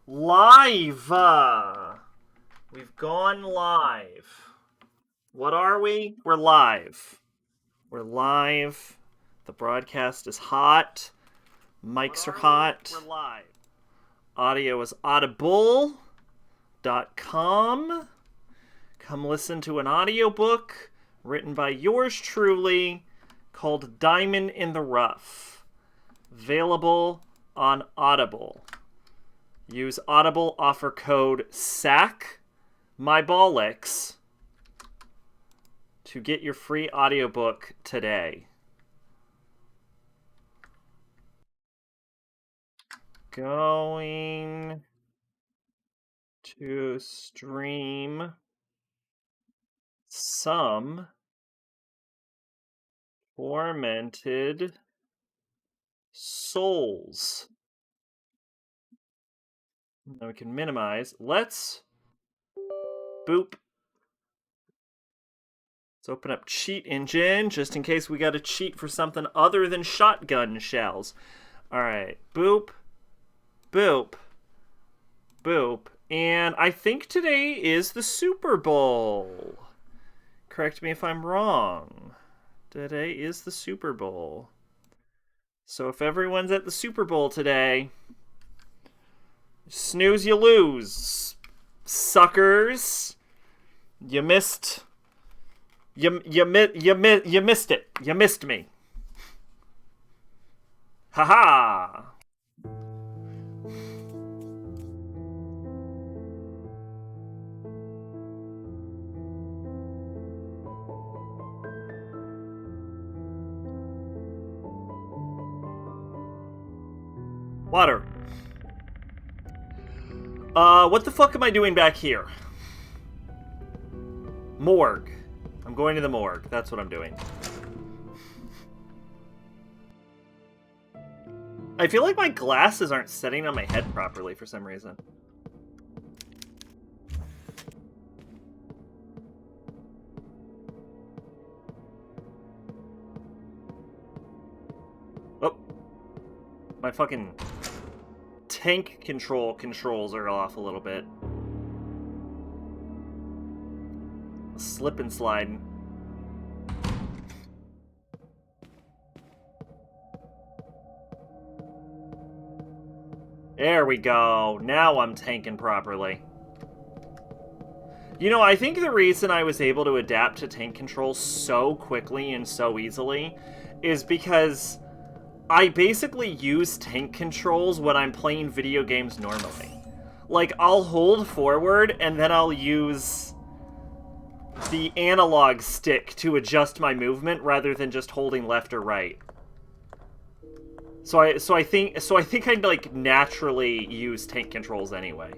Live! We've gone live. What are we? We're live. We're live. The broadcast is hot. Mics are hot. We're live. Audio is audible.com. Come listen to an audiobook written by yours truly called Diamond in the Rough. Available on Audible. Use Audible offer code sacrabalic to get your free audiobook today. Going to stream some Tormented Souls. Now we can minimize. Let's boop. Let's open up Cheat Engine just in case we got to cheat for something other than shotgun shells. Alright, boop, boop, boop. And I think today is the Super Bowl. Correct me if I'm wrong. Today is the Super Bowl. So if everyone's at the Super Bowl today, snooze you lose, suckers. You missed. You missed it. You missed me. Haha. Water. What the fuck am I doing back here? Morgue. I'm going to the morgue. That's what I'm doing. I feel like my glasses aren't setting on my head properly for some reason. Oh. My fucking tank controls are off a little bit. Slip and slide. There we go. Now I'm tanking properly. You know, I think the reason I was able to adapt to tank controls so quickly and so easily is because I basically use tank controls when I'm playing video games normally. Like, I'll hold forward and then I'll use the analog stick to adjust my movement rather than just holding left or right. So I think I'd like naturally use tank controls anyway.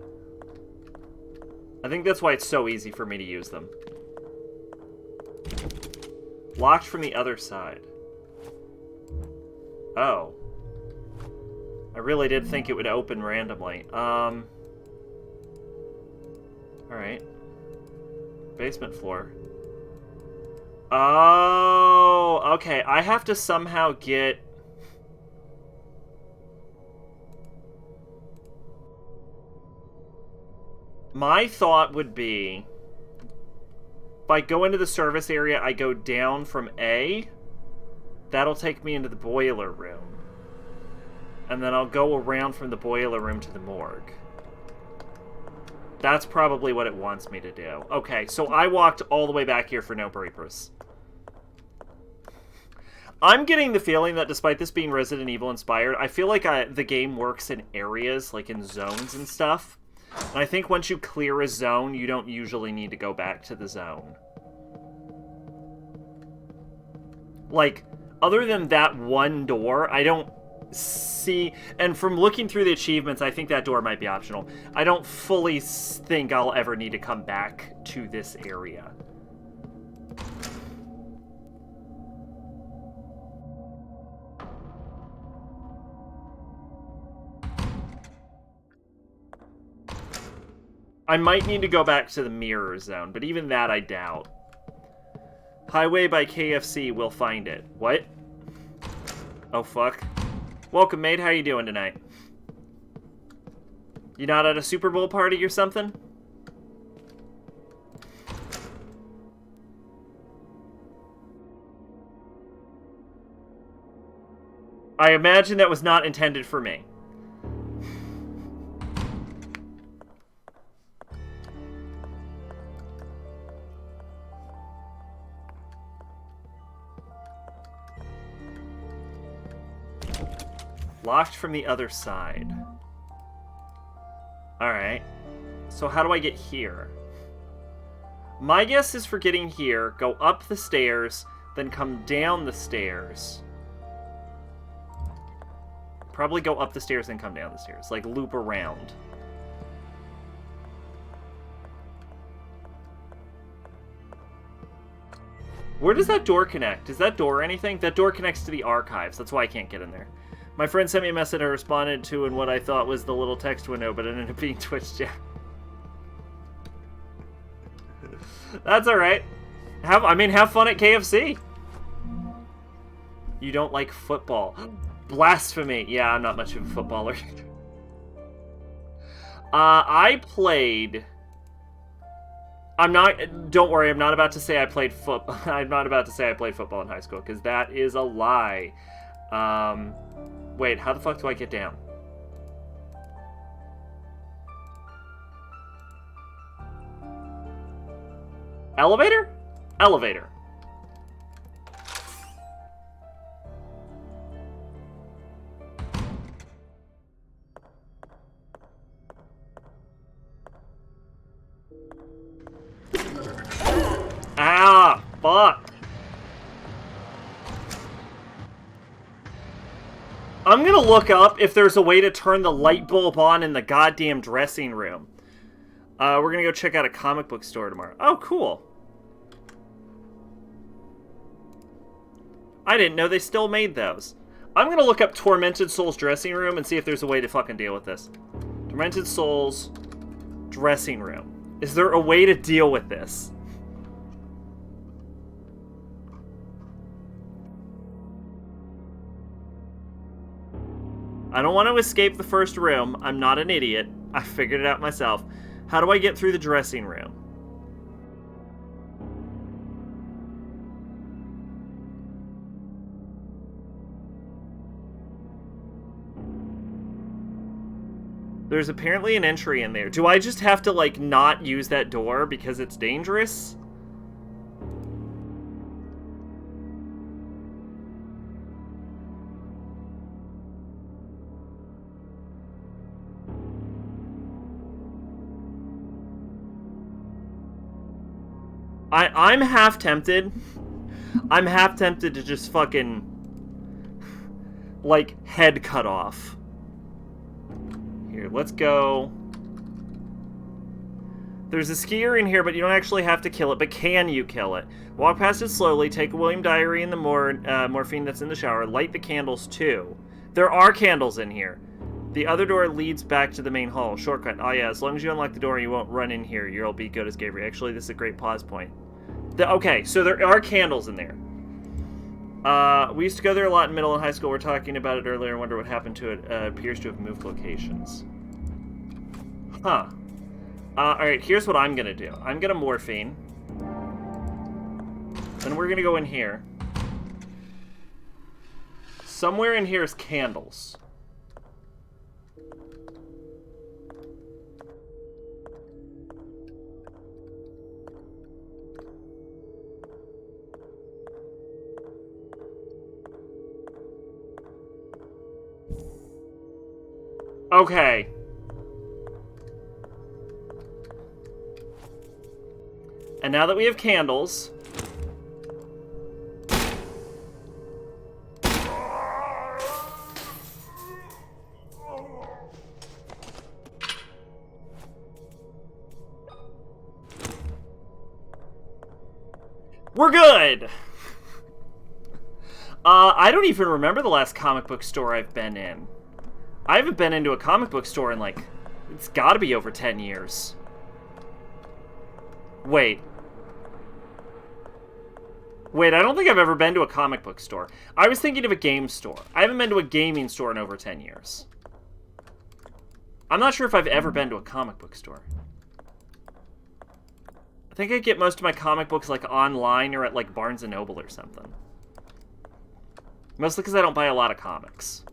I think that's why it's so easy for me to use them. Locked from the other side. Oh. I really did think it would open randomly. Alright. Basement floor. Oh, okay. I have to somehow get... My thought would be, if I go into the service area, I go down from A. That'll take me into the boiler room. And then I'll go around from the boiler room to the morgue. That's probably what it wants me to do. Okay, so I walked all the way back here for no purpose. I'm getting the feeling that despite this being Resident Evil inspired, I feel like the game works in areas, like in zones and stuff. And I think once you clear a zone, you don't usually need to go back to the zone. Like, other than that one door, I don't see... And from looking through the achievements, I think that door might be optional. I don't fully think I'll ever need to come back to this area. I might need to go back to the mirror zone, but even that I doubt. Highway by KFC will find it. What? Oh, fuck. Welcome, mate. How you doing tonight? You not at a Super Bowl party or something? I imagine that was not intended for me. Locked from the other side. Alright. So how do I get here? My guess is for getting here, go up the stairs, then come down the stairs. Probably go up the stairs and come down the stairs. Like, loop around. Where does that door connect? Does that door anything? That door connects to the archives. That's why I can't get in there. My friend sent me a message I responded to in what I thought was the little text window, but it ended up being Twitch chat. That's alright. Have fun at KFC. You don't like football. Blasphemy. Yeah, I'm not much of a footballer. I played... Don't worry, I'm not about to say I played football. I'm not about to say I played football in high school, because that is a lie. Wait, how the fuck do I get down? Elevator? Elevator. Ah, fuck. I'm gonna look up if there's a way to turn the light bulb on in the goddamn dressing room. We're gonna go check out a comic book store tomorrow. Oh, cool. I didn't know they still made those. I'm gonna look up Tormented Souls dressing room and see if there's a way to fucking deal with this. Tormented Souls dressing room. Is there a way to deal with this? I don't want to escape the first room. I'm not an idiot. I figured it out myself. How do I get through the dressing room? There's apparently an entry in there. Do I just have to, like, not use that door because it's dangerous? I'm half tempted. I'm half tempted to just fucking, like, head cut off. Here, let's go. There's a skier in here, but you don't actually have to kill it. But can you kill it? Walk past it slowly. Take a William Diary in the morphine that's in the shower. Light the candles, too. There are candles in here. The other door leads back to the main hall. Shortcut. Oh, yeah. As long as you unlock the door, you won't run in here. You'll be good as Gabriel. Actually, this is a great pause point. Okay, so there are candles in there. We used to go there a lot in middle and high school. We're talking about it earlier and wonder what happened to it. Appears to have moved locations. Huh. Alright, here's what I'm gonna do. I'm gonna morphine. And we're gonna go in here. Somewhere in here is candles. Okay. And now that we have candles... we're good! I don't even remember the last comic book store I've been in. I haven't been into a comic book store in, like, it's gotta be over 10 years. Wait. Wait, I don't think I've ever been to a comic book store. I was thinking of a game store. I haven't been to a gaming store in over 10 years. I'm not sure if I've ever been to a comic book store. I think I get most of my comic books like online or at like Barnes & Noble or something. Mostly because I don't buy a lot of comics.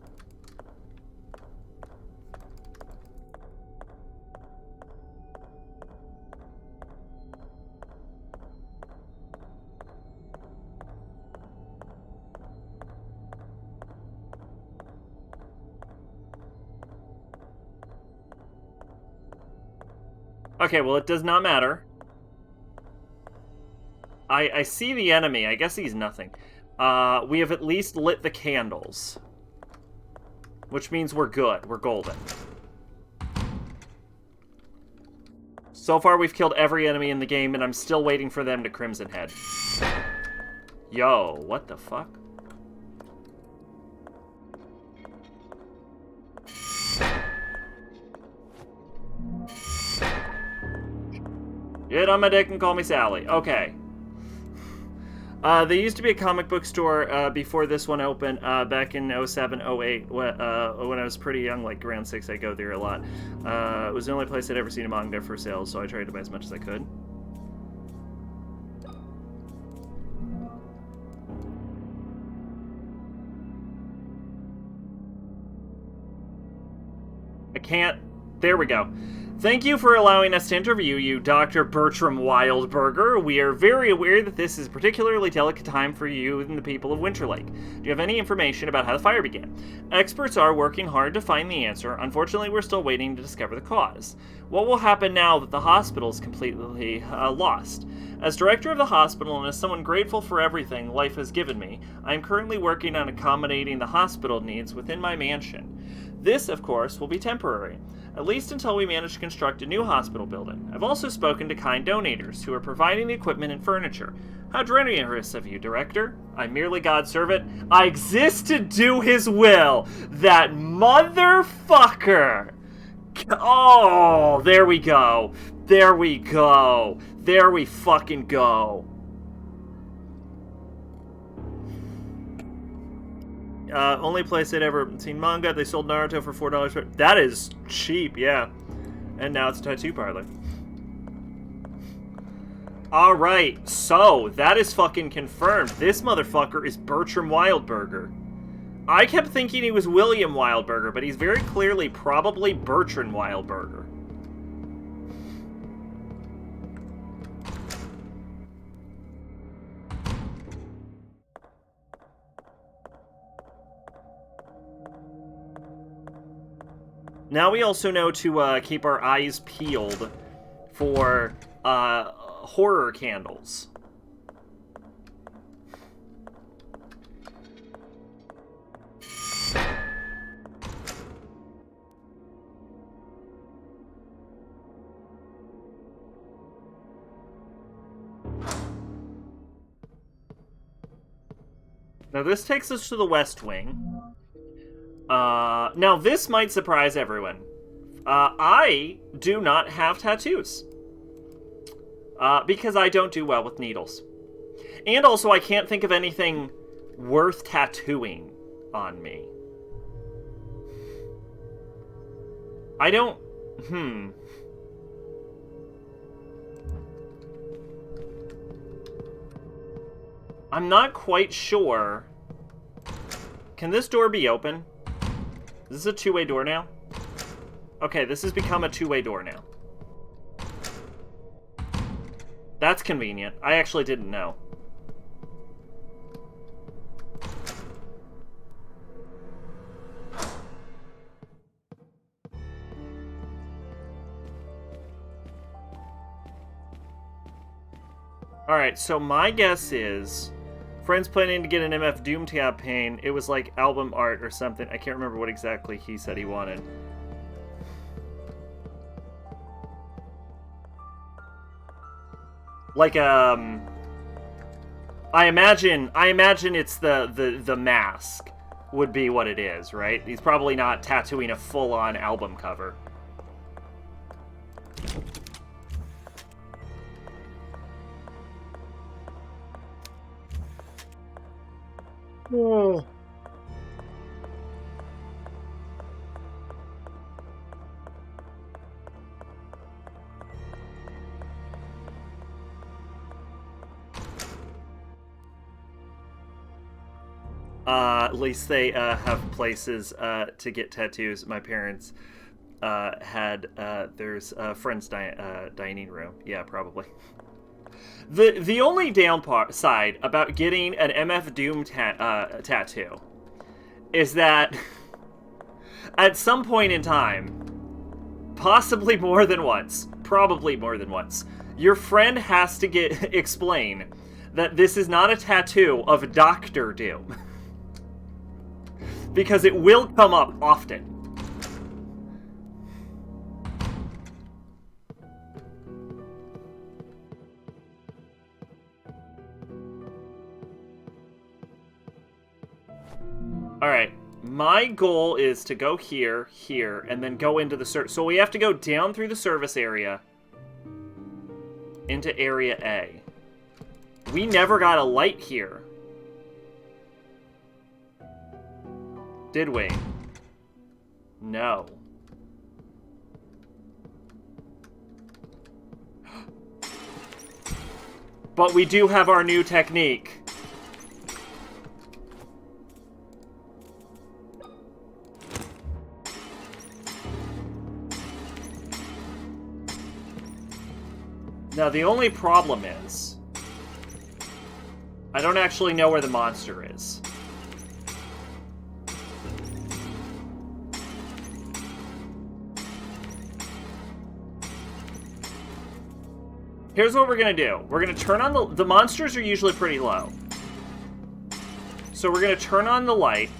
Okay, well, it does not matter. I see the enemy. I guess he's nothing. We have at least lit the candles. Which means we're good. We're golden. So far, we've killed every enemy in the game, and I'm still waiting for them to Crimson Head. Yo, what the fuck? Get on my dick and call me Sally. Okay. There used to be a comic book store before this one opened back in 07, 08, when I was pretty young, like around 6. I'd go there a lot. It was the only place I'd ever seen a manga for sale, so I tried to buy as much as I could. I can't. There we go. Thank you for allowing us to interview you, Dr. Bertram Wildberger. We are very aware that this is a particularly delicate time for you and the people of Winterlake. Do you have any information about how the fire began? Experts are working hard to find the answer. Unfortunately, we're still waiting to discover the cause. What will happen now that the hospital is completely lost? As director of the hospital and as someone grateful for everything life has given me, I am currently working on accommodating the hospital needs within my mansion. This, of course, will be temporary, at least until we manage to construct a new hospital building. I've also spoken to kind donators who are providing the equipment and furniture. How generous of you, Director. I'm merely God's servant. I exist to do his will. That motherfucker. Oh, there we go. There we go. There we fucking go. Only place I'd ever seen manga. They sold Naruto for $4. That is cheap, yeah. And now it's a tattoo parlor. Alright, so that is fucking confirmed. This motherfucker is Bertram Wildberger. I kept thinking he was William Wildberger, but he's very clearly probably Bertrand Wildberger. Now we also know to keep our eyes peeled for horror candles. Now this takes us to the West Wing. Now this might surprise everyone. I do not have tattoos. Because I don't do well with needles. And also I can't think of anything worth tattooing on me. I don't... I'm not quite sure. Can this door be open? Is this a two-way door now? Okay, this has become a two-way door now. That's convenient. I actually didn't know. Alright, so my guess is... Friends planning to get an MF Doom campaign. It was like album art or something. I can't remember what exactly he said he wanted. Like, I imagine it's the mask would be what it is, right? He's probably not tattooing a full-on album cover. Oh. At least they have places to get tattoos. My parents had there's a friend's dining room. Yeah, probably. The only downside about getting an MF Doom tattoo is that at some point in time, possibly more than once, probably more than once, your friend has to explain that this is not a tattoo of Dr. Doom. Because it will come up often. Alright, my goal is to go here, here, and then go into the service. So we have to go down through the service area into Area A. We never got a light here. Did we? No. But we do have our new technique. Now, the only problem is, I don't actually know where the monster is. Here's what we're gonna do. We're gonna turn on the monsters are usually pretty low. So we're gonna turn on the light.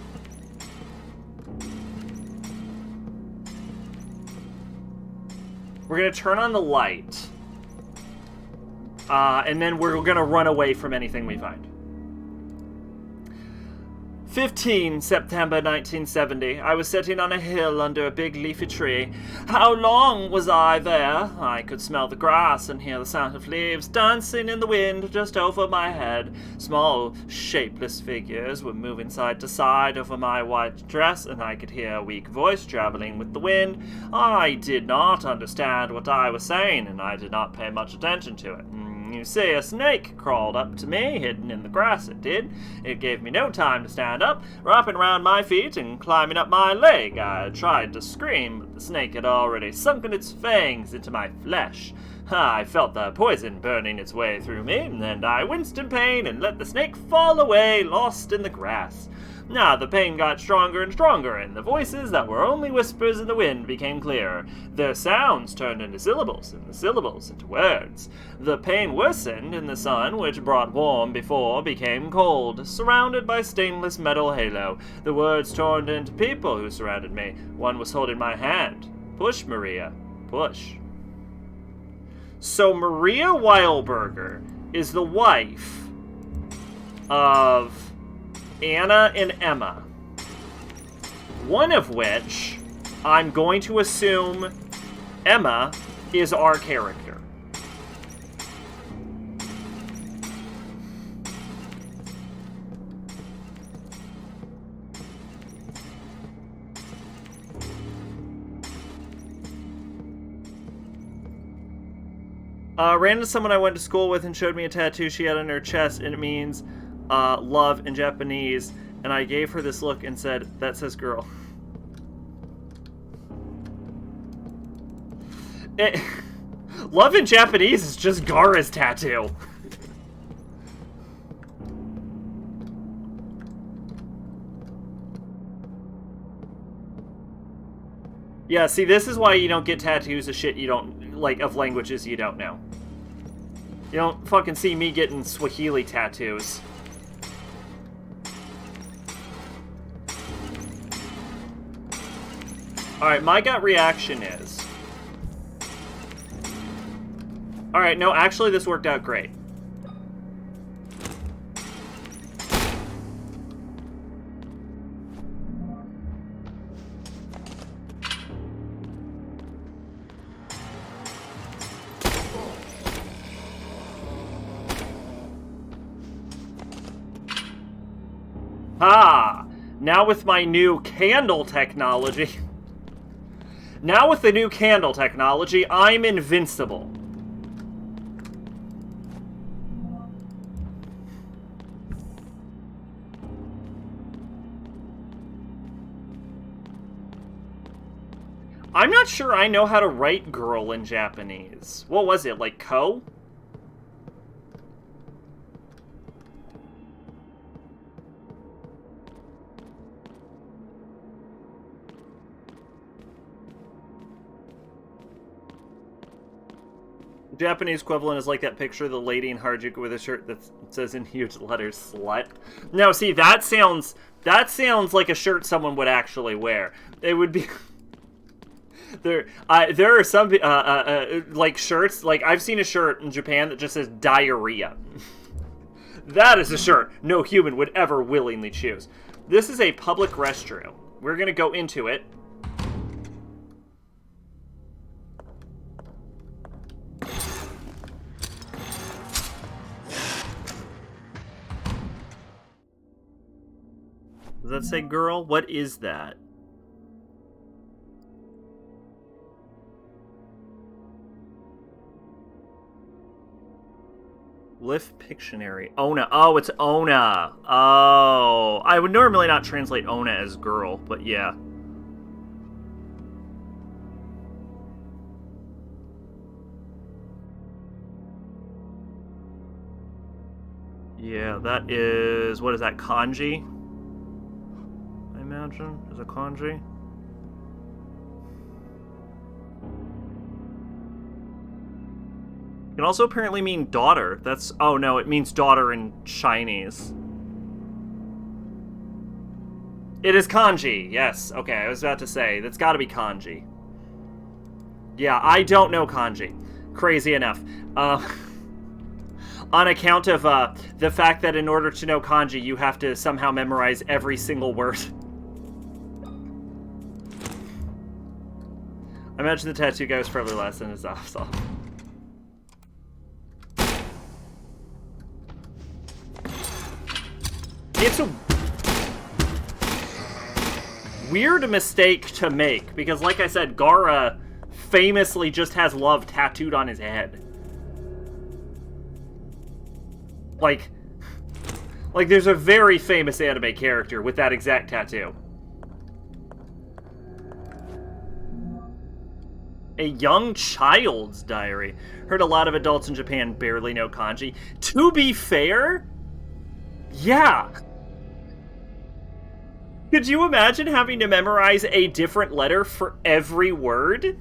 We're gonna turn on the light. And then we're gonna run away from anything we find. 15 September 1970. I was sitting on a hill under a big leafy tree. How long was I there? I could smell the grass and hear the sound of leaves dancing in the wind just over my head. Small, shapeless figures were moving side to side over my white dress, and I could hear a weak voice traveling with the wind. I did not understand what I was saying, and I did not pay much attention to it. You see, a snake crawled up to me, hidden in the grass it did. It gave me no time to stand up, wrapping around my feet and climbing up my leg. I tried to scream, but the snake had already sunken its fangs into my flesh. I felt the poison burning its way through me, and I winced in pain and let the snake fall away, lost in the grass. Now the pain got stronger and stronger, and the voices that were only whispers in the wind became clearer. Their sounds turned into syllables, and the syllables into words. The pain worsened, and the sun, which brought warm before, became cold, surrounded by stainless metal halo. The words turned into people who surrounded me. One was holding my hand. Push, Maria. Push. So Maria Weilberger is the wife of Anna and Emma, one of which I'm going to assume Emma is our character. Ran into someone I went to school with and showed me a tattoo she had on her chest, and it means love in Japanese, and I gave her this look and said, that says girl. Love in Japanese is just Gara's tattoo. Yeah, see, this is why you don't get tattoos of shit you don't, like, of languages you don't know. You don't fucking see me getting Swahili tattoos. Alright, my gut reaction is... Alright, no, actually this worked out great. Ah! Now with my new candle technology... Now with the new candle technology, I'm invincible. I'm not sure I know how to write girl in Japanese. What was it, like ko? Japanese equivalent is like that picture of the lady in Harajuku with a shirt that says in huge letters, slut. No, see, that sounds like a shirt someone would actually wear. It would be... there are some, like, shirts, like, I've seen a shirt in Japan that just says diarrhea. That is a shirt no human would ever willingly choose. This is a public restroom. We're gonna go into it. Does that say girl? What is that? Lift Pictionary. Ona. Oh, it's Ona. Oh. I would normally not translate Ona as girl, but yeah. Yeah, that is... What is that, kanji? I imagine? Is it kanji? It can also apparently mean daughter. That's... Oh, no, it means daughter in Chinese. It is kanji. Yes. Okay, I was about to say. That's gotta be kanji. Yeah, I don't know kanji. Crazy enough. On account of the fact that in order to know kanji, you have to somehow memorize every single word. I imagine the tattoo guy was probably last in his off. It's a weird mistake to make, because like I said, Gaara famously just has love tattooed on his head. Like there's a very famous anime character with that exact tattoo. A young child's diary. Heard a lot of adults in Japan barely know kanji. To be fair, yeah. Could you imagine having to memorize a different letter for every word?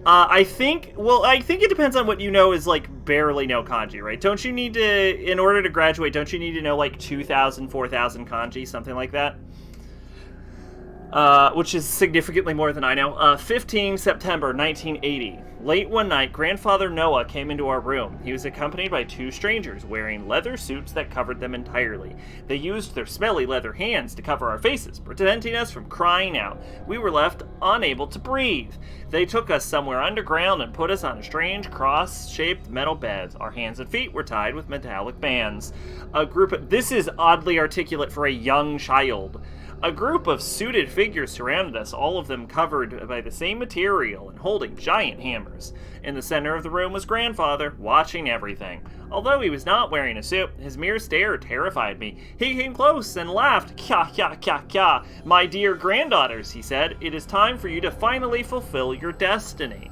I think it depends on what you know is, like, barely know kanji, right? Don't you need to, in order to graduate, don't you need to know, like, 2,000, 4,000 kanji, something like that? Which is significantly more than I know. 15 September 1980. Late one night, Grandfather Noah came into our room. He was accompanied by two strangers wearing leather suits that covered them entirely. They used their smelly leather hands to cover our faces, preventing us from crying out. We were left unable to breathe. They took us somewhere underground and put us on a strange cross-shaped metal beds. Our hands and feet were tied with metallic bands. This is oddly articulate for a young child. A group of suited figures surrounded us, all of them covered by the same material and holding giant hammers. In the center of the room was Grandfather, watching everything. Although he was not wearing a suit, his mere stare terrified me. He came close and laughed. Kya, kya, kya, kya. My dear granddaughters, he said, it is time for you to finally fulfill your destiny.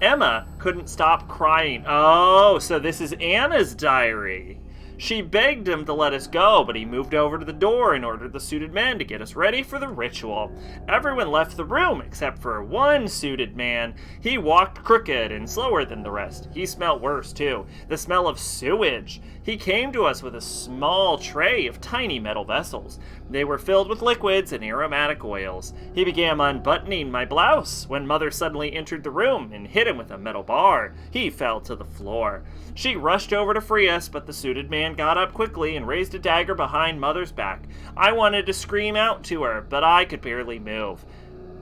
Emma couldn't stop crying. Oh, so this is Anna's diary. She begged him to let us go, but he moved over to the door and ordered the suited men to get us ready for the ritual. Everyone left the room except for one suited man. He walked crooked and slower than the rest. He smelled worse, too. The smell of sewage. He came to us with a small tray of tiny metal vessels. They were filled with liquids and aromatic oils. He began unbuttoning my blouse when Mother suddenly entered the room and hit him with a metal bar. He fell to the floor. She rushed over to free us, but the suited man got up quickly and raised a dagger behind Mother's back. I wanted to scream out to her, but I could barely move.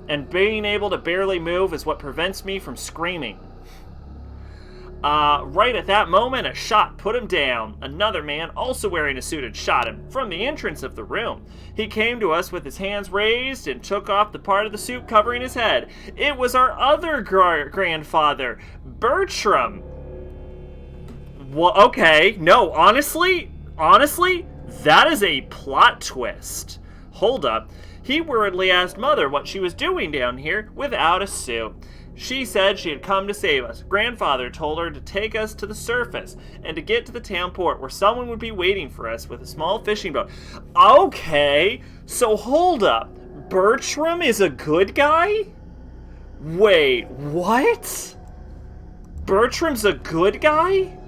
And being able to barely move is what prevents me from screaming. Right at that moment, a shot put him down. Another man, also wearing a suit, had shot him from the entrance of the room. He came to us with his hands raised and took off the part of the suit covering his head. It was our other grandfather, Bertram. Well, okay, no, honestly, that is a plot twist. hold up. He worriedly asked Mother what she was doing down here without a suit. She said she had come to save us. Grandfather told her to take us to the surface and to get to the town port where someone would be waiting for us with a small fishing boat. Okay, so hold up. Bertram is a good guy? Wait, what? Bertram's a good guy?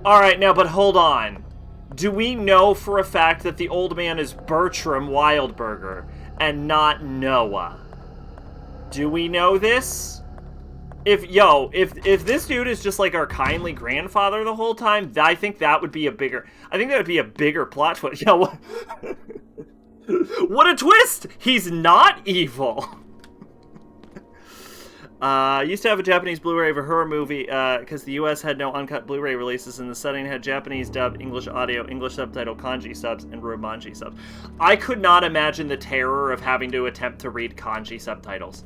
Alright, now, but hold on. Do we know for a fact that the old man is Bertram Wildberger and not Noah? Do we know this? If this dude is just like our kindly grandfather the whole time, I think that would be a bigger plot twist. Yo, what? What a twist! He's not evil. Used to have a Japanese Blu-ray of a horror movie, because the US had no uncut Blu-ray releases, and the setting had Japanese dub, English audio, English subtitle, kanji subs, and romanji subs. I could not imagine the terror of having to attempt to read kanji subtitles.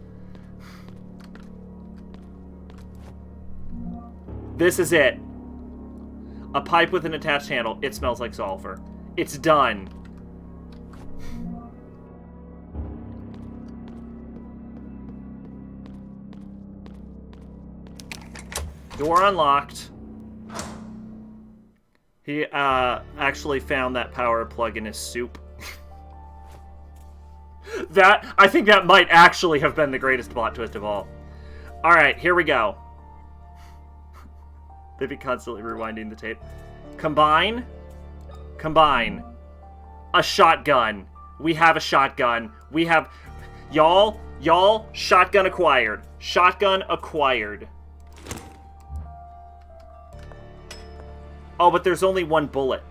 This is it. A pipe with an attached handle. It smells like sulfur. It's done. Door unlocked. He actually found that power plug in his soup. I think that might actually have been the greatest plot twist of all. Alright, here we go. They'd be constantly rewinding the tape. Combine. Combine. A shotgun. We have a shotgun. We have... Y'all, shotgun acquired. Shotgun acquired. Oh, but there's only one bullet.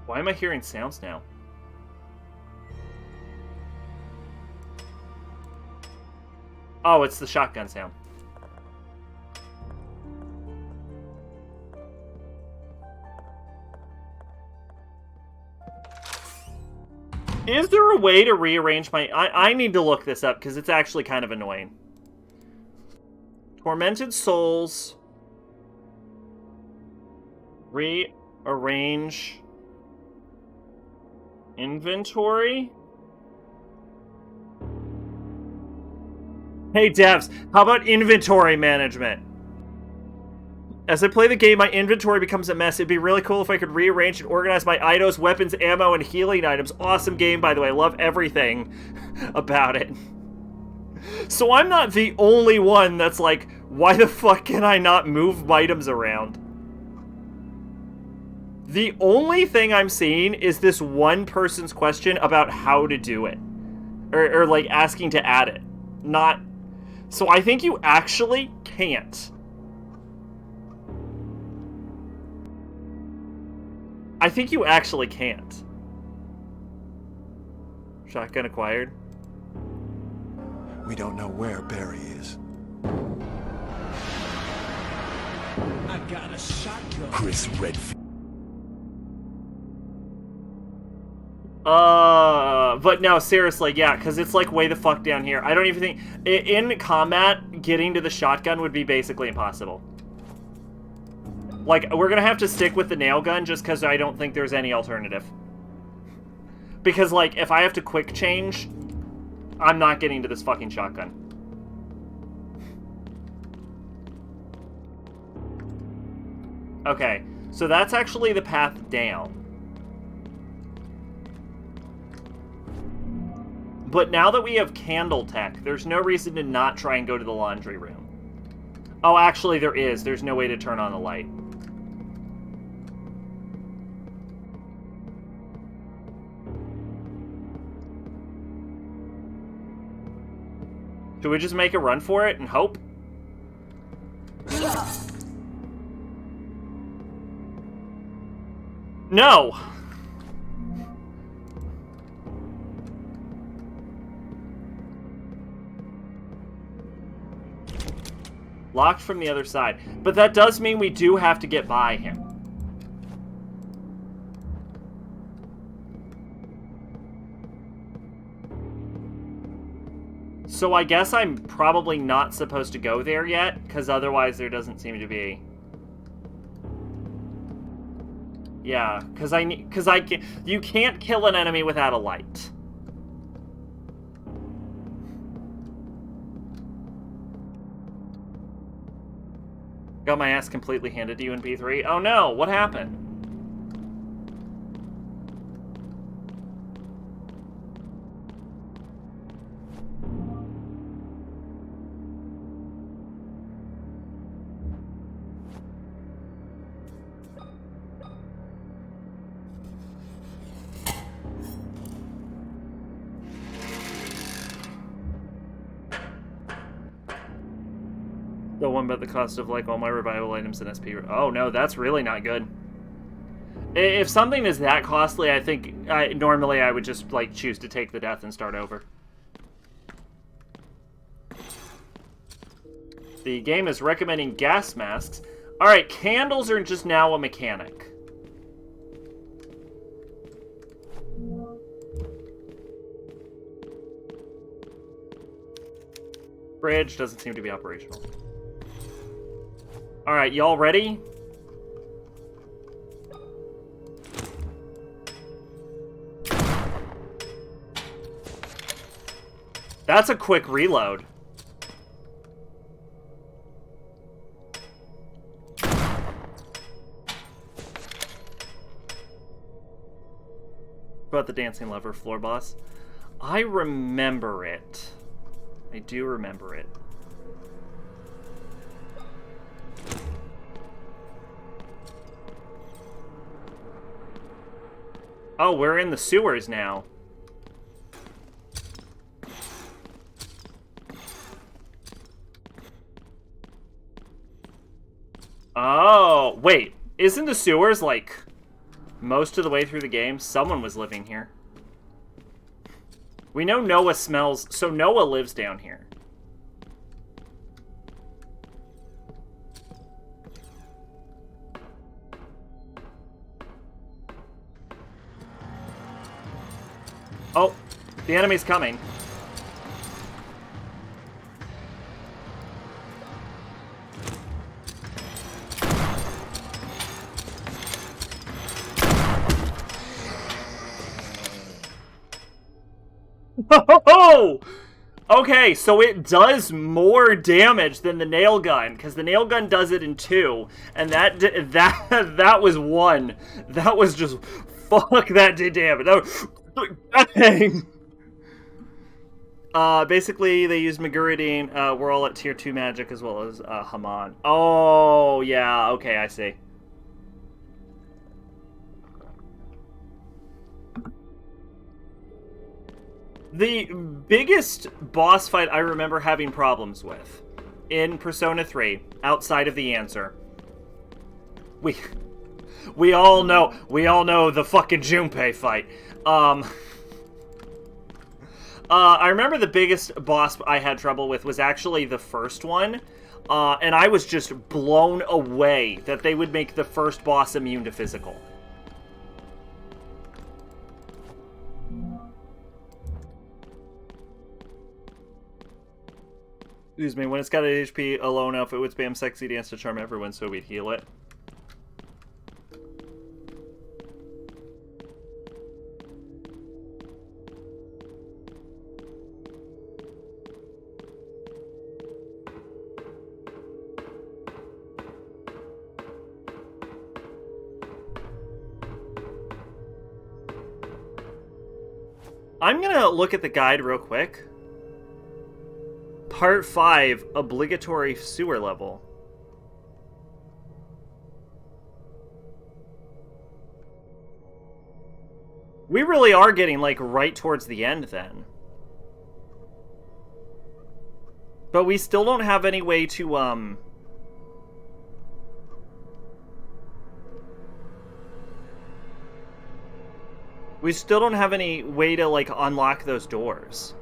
Why am I hearing sounds now? Oh, it's the shotgun sound. Is there a way to rearrange my... I need to look this up, because it's actually kind of annoying. Tormented souls. Rearrange... inventory? Hey devs, how about inventory management? As I play the game, my inventory becomes a mess. It'd be really cool if I could rearrange and organize my items, weapons, ammo, and healing items. Awesome game, by the way. I love everything about it. So I'm not the only one that's like, why the fuck can I not move items around? The only thing I'm seeing is this one person's question about how to do it. Or like, asking to add it. Not... So I think you actually can't. I think you actually can't. Shotgun acquired. We don't know where Barry is. I got a shotgun. Chris Redfield. But no, seriously, yeah, because it's like way the fuck down here. I don't even think... In combat, getting to the shotgun would be basically impossible. Like, we're gonna have to stick with the nail gun just because I don't think there's any alternative. Because, like, if I have to quick change, I'm not getting to this fucking shotgun. Okay, so that's actually the path down. But now that we have candle tech, there's no reason to not try and go to the laundry room. Oh, actually there is. There's no way to turn on the light. Should we just make a run for it and hope? No! Locked from the other side. But that does mean we do have to get by him. So I guess I'm probably not supposed to go there yet, because otherwise there doesn't seem to be. Yeah, because you can't kill an enemy without a light. Got my ass completely handed to you in P3. Oh no, what happened? The one about the cost of, like, all my revival items and SP. Oh, no, that's really not good. If something is that costly, I think normally I would just, like, choose to take the death and start over. The game is recommending gas masks. Alright, candles are just now a mechanic. Bridge doesn't seem to be operational. Alright, y'all ready? That's a quick reload. About the dancing lever floor boss. I remember it. I do remember it. Oh, we're in the sewers now. Oh, wait. Isn't the sewers, like, most of the way through the game? Someone was living here. We know Noah smells, so Noah lives down here. Oh, the enemy's coming. Oh! Okay, so it does more damage than the nail gun, because the nail gun does it in 2, and that was 1. That was just fuck. That did damage. Dang. Basically, they use Maguridine. We're all at tier 2 magic as well as Haman. Oh, yeah. Okay, I see. The biggest boss fight I remember having problems with in Persona 3, outside of the answer, we all know the fucking Junpei fight. I remember the biggest boss I had trouble with was actually the first one, and I was just blown away that they would make the first boss immune to physical. Excuse me, when it's got an HP alone enough, it would spam sexy dance to charm everyone so we'd heal it. I'm gonna look at the guide real quick. Part 5, obligatory sewer level. We really are getting, like, right towards the end, then. But we still don't have any way to, we still don't have any way to, like, unlock those doors.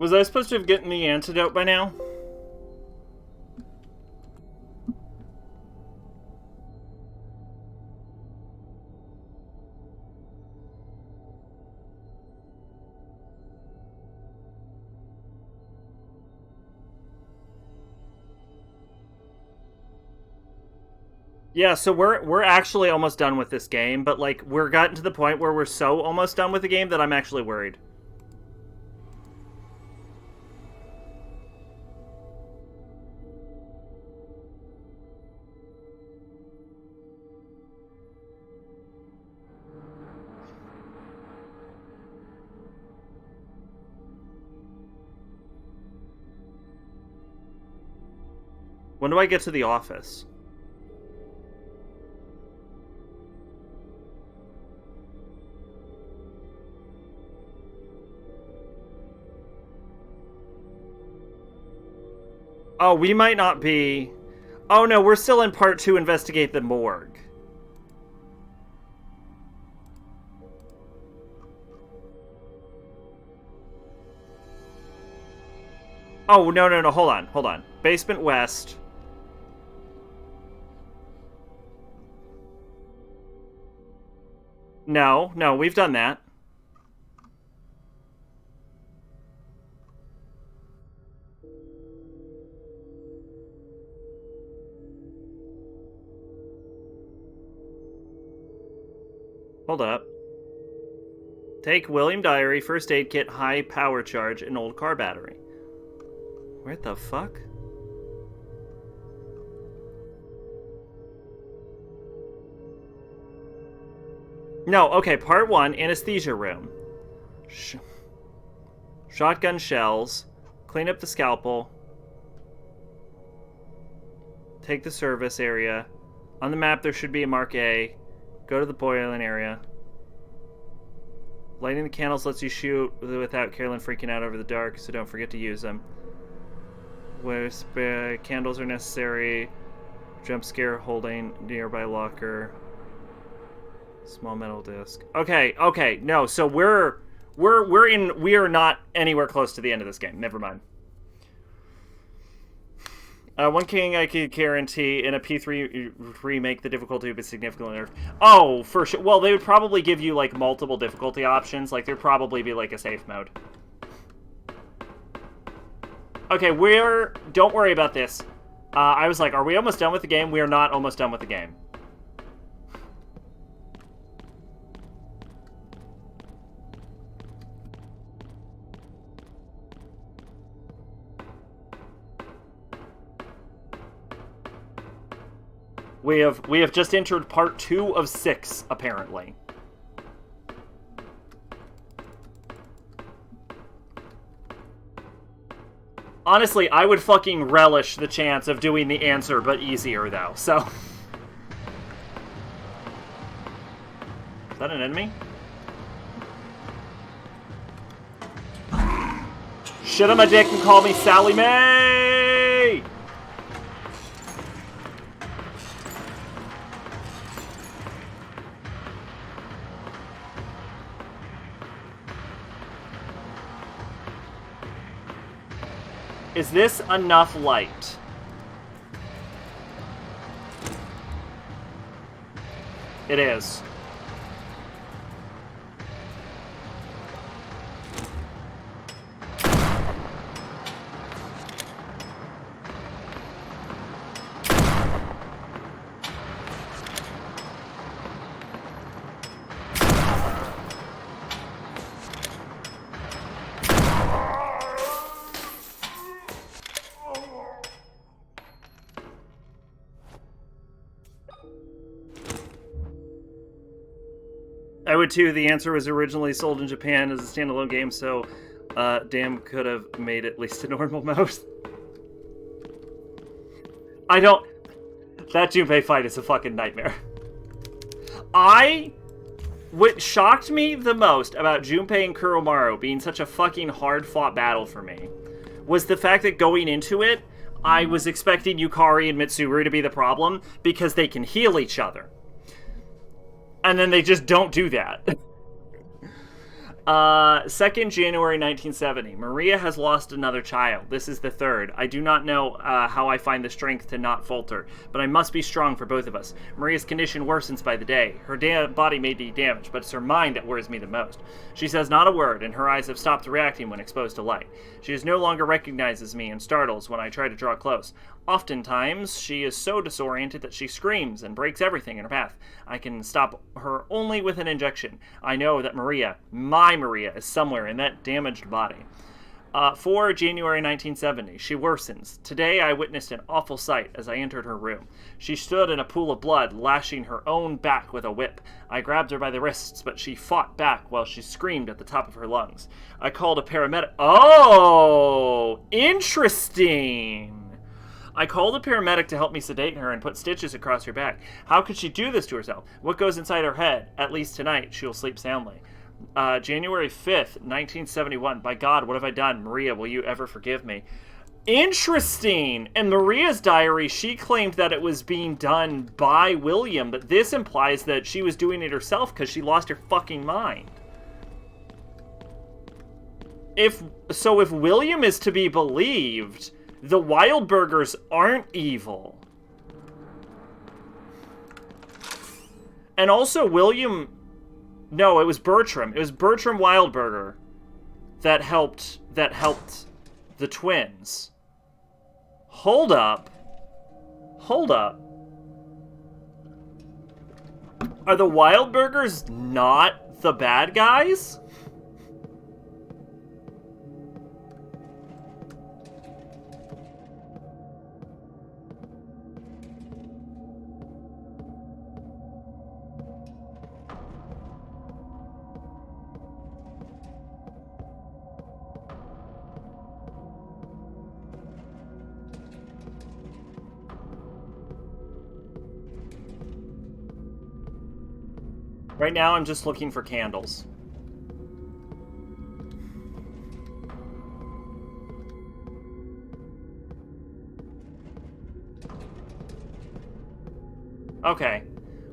Was I supposed to have gotten the antidote by now? Yeah, so we're actually almost done with this game, but like we're gotten to the point where we're so almost done with the game that I'm actually worried. When do I get to the office? Oh, we might not be... Oh no, we're still in part 2, investigate the morgue. Oh, no, hold on. Basement West. No, we've done that. Hold up. Take William Diary, first aid kit, high power charge, and old car battery. Where the fuck? No, okay, part 1, anesthesia room. Shotgun shells. Clean up the scalpel. Take the service area. On the map, there should be a mark A. Go to the boiling area. Lighting the candles lets you shoot without Carolyn freaking out over the dark, so don't forget to use them. Where spare candles are necessary. Jump scare holding nearby locker. Small metal disc. Okay, no, so we are not anywhere close to the end of this game. Never mind. One thing I could guarantee, in a P3 remake, the difficulty would be significantly nerfed. Oh, for sure. Well, they would probably give you, like, multiple difficulty options. Like, there'd probably be, like, a safe mode. Okay, don't worry about this. I was like, are we almost done with the game? We are not almost done with the game. We have just entered part 2 of 6, apparently. Honestly, I would fucking relish the chance of doing the answer, but easier, though, so... Is that an enemy? Shit on my dick and call me Sally Mae! Is this enough light? It is. I would too. The answer was originally sold in Japan as a standalone game, so damn could have made at least a normal mode. I don't... That Junpei fight is a fucking nightmare. What shocked me the most about Junpei and Kuromaru being such a fucking hard-fought battle for me was the fact that going into it, I was expecting Yukari and Mitsuru to be the problem because they can heal each other. And then they just don't do that. 2nd January 1970. Maria has lost another child. This is the third. I do not know how I find the strength to not falter, but I must be strong for both of us. Maria's condition worsens by the day. Her body may be damaged, but it's her mind that worries me the most. She says not a word, and her eyes have stopped reacting when exposed to light. She no longer recognizes me and startles when I try to draw close. Oftentimes, she is so disoriented that she screams and breaks everything in her path. I can stop her only with an injection. I know that Maria, my Maria, is somewhere in that damaged body. 4 January 1970. She worsens. Today I witnessed an awful sight as I entered her room. She stood in a pool of blood, lashing her own back with a whip. I grabbed her by the wrists, but she fought back while she screamed at the top of her lungs. I called a paramedic. Oh, interesting. I called a paramedic to help me sedate her and put stitches across her back. How could she do this to herself? What goes inside her head? At least tonight, she will sleep soundly. January 5th, 1971. By God, what have I done? Maria, will you ever forgive me? Interesting! In Maria's diary, she claimed that it was being done by William, but this implies that she was doing it herself because she lost her fucking mind. If William is to be believed, the Wildburgers aren't evil. And also William... No, it was Bertram. It was Bertram Wildburger that helped the twins. Hold up. Hold up. Are the Wildburgers not the bad guys? Right now, I'm just looking for candles. Okay.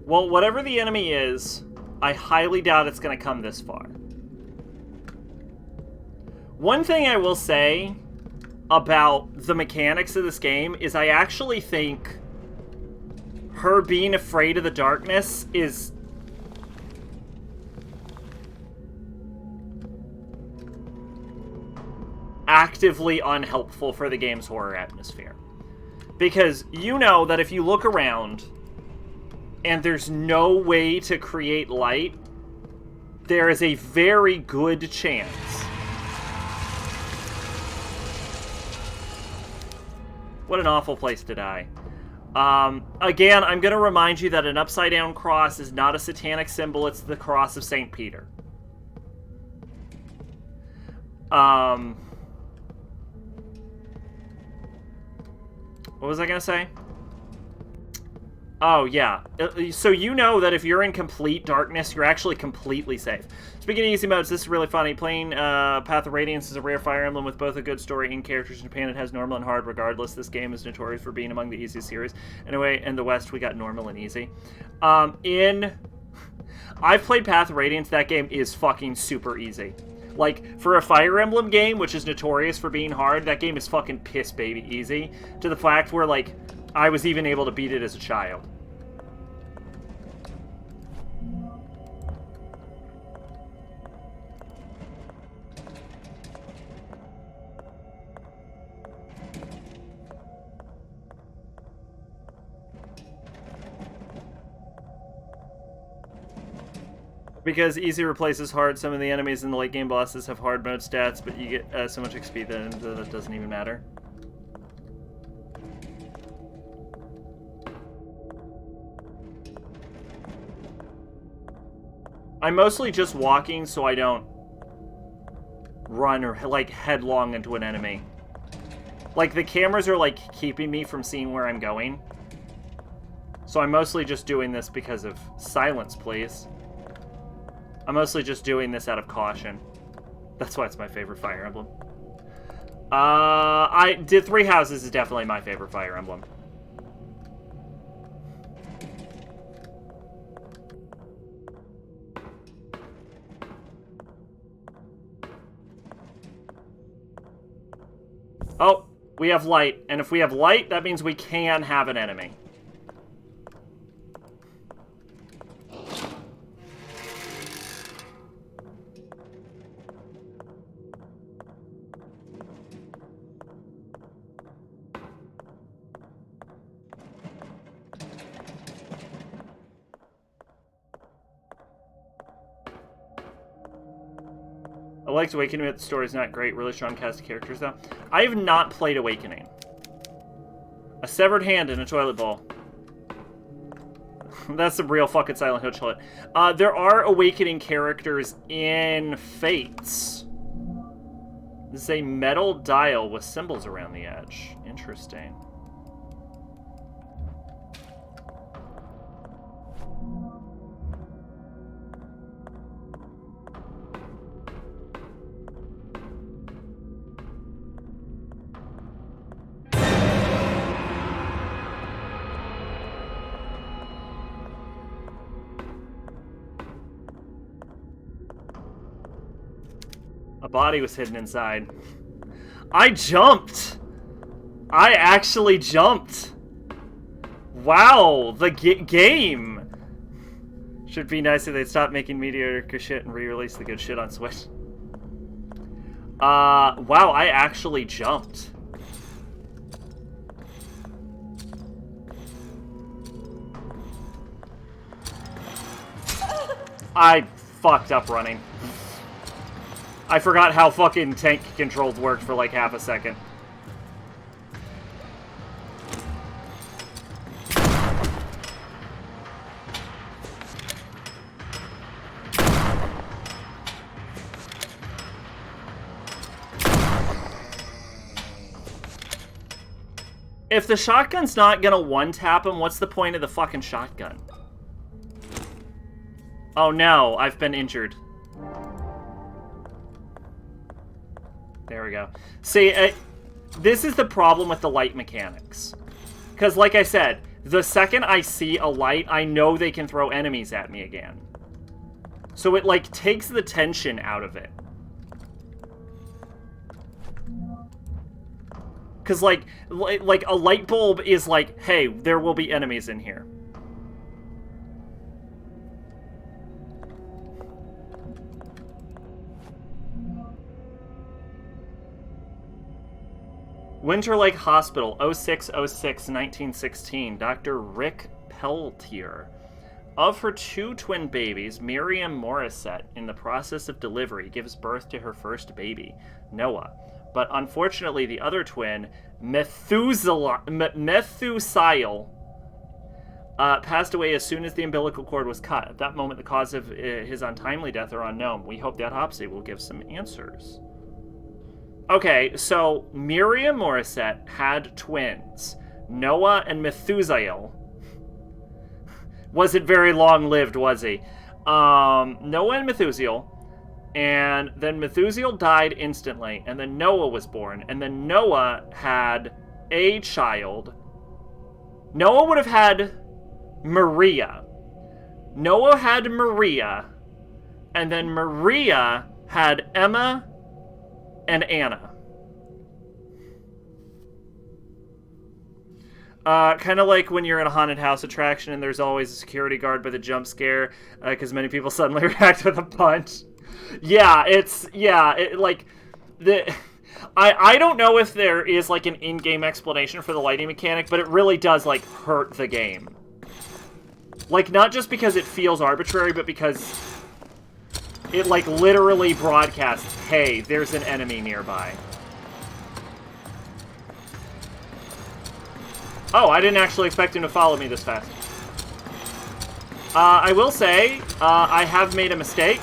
Well, whatever the enemy is, I highly doubt it's going to come this far. One thing I will say about the mechanics of this game is I actually think her being afraid of the darkness is... actively unhelpful for the game's horror atmosphere. Because you know that if you look around and there's no way to create light, there is a very good chance what an awful place to die. Again, I'm going to remind you that an upside-down cross is not a satanic symbol, it's the cross of St. Peter. What was I going to say? Oh, yeah. So you know that if you're in complete darkness, you're actually completely safe. Speaking of easy modes, this is really funny. Playing Path of Radiance is a rare Fire Emblem with both a good story and characters. In Japan, it has normal and hard regardless. This game is notorious for being among the easiest series. Anyway, in the West, we got normal and easy. I've played Path of Radiance. That game is fucking super easy. Like, for a Fire Emblem game, which is notorious for being hard, that game is fucking piss baby easy. To the fact where, like, I was even able to beat it as a child. Because easy replaces hard. Some of the enemies in the late game bosses have hard mode stats, but you get so much XP that it doesn't even matter. I'm mostly just walking so I don't run or, like, headlong into an enemy. Like, the cameras are, like, keeping me from seeing where I'm going. So I'm mostly just doing this because of silence, please. I'm mostly just doing this out of caution. That's why it's my favorite Fire Emblem. Three Houses is definitely my favorite Fire Emblem. We have light, and if we have light, that means we can have an enemy. I liked Awakening, but the story's not great. Really strong cast of characters, though. I have not played Awakening. A severed hand in a toilet bowl. That's some real fucking Silent Hill shit. There are Awakening characters in Fates. This is a metal dial with symbols around the edge. Interesting. A body was hidden inside. I jumped! I actually jumped! Wow, the game! Should be nice if they'd stop making mediocre shit and re-release the good shit on Switch. Wow, I actually jumped. I fucked up running. I forgot how fucking tank controls worked for like half a second. If the shotgun's not gonna one-tap him, what's the point of the fucking shotgun? Oh no, I've been injured. There we go. See, this is the problem with the light mechanics. Because, like I said, the second I see a light, I know they can throw enemies at me again. So it, like, takes the tension out of it. Because, like a light bulb is like, hey, there will be enemies in here. Winter Lake Hospital, 06/06/1916. Dr. Rick Peltier. Of her two twin babies, Miriam Morissette, in the process of delivery, gives birth to her first baby, Noah. But unfortunately, the other twin, Methuselah, passed away as soon as the umbilical cord was cut. At that moment, the cause of his untimely death are unknown. We hope the autopsy will give some answers. Okay, so Miriam Morissette had twins, Noah and Methuselah. Wasn't very long-lived, was he? Noah and Methuselah, and then Methuselah died instantly, and then Noah was born, and then Noah had a child. Noah would have had Maria. Noah had Maria, and then Maria had Emma and Anna. Kind of like when you're in a haunted house attraction and there's always a security guard by the jump scare, because many people suddenly react with a punch. Yeah, I don't know if there is like an in-game explanation for the lighting mechanic, but it really does like hurt the game. Like, not just because it feels arbitrary, but because it, like, literally broadcasts, hey, there's an enemy nearby. Oh, I didn't actually expect him to follow me this fast. I will say, I have made a mistake.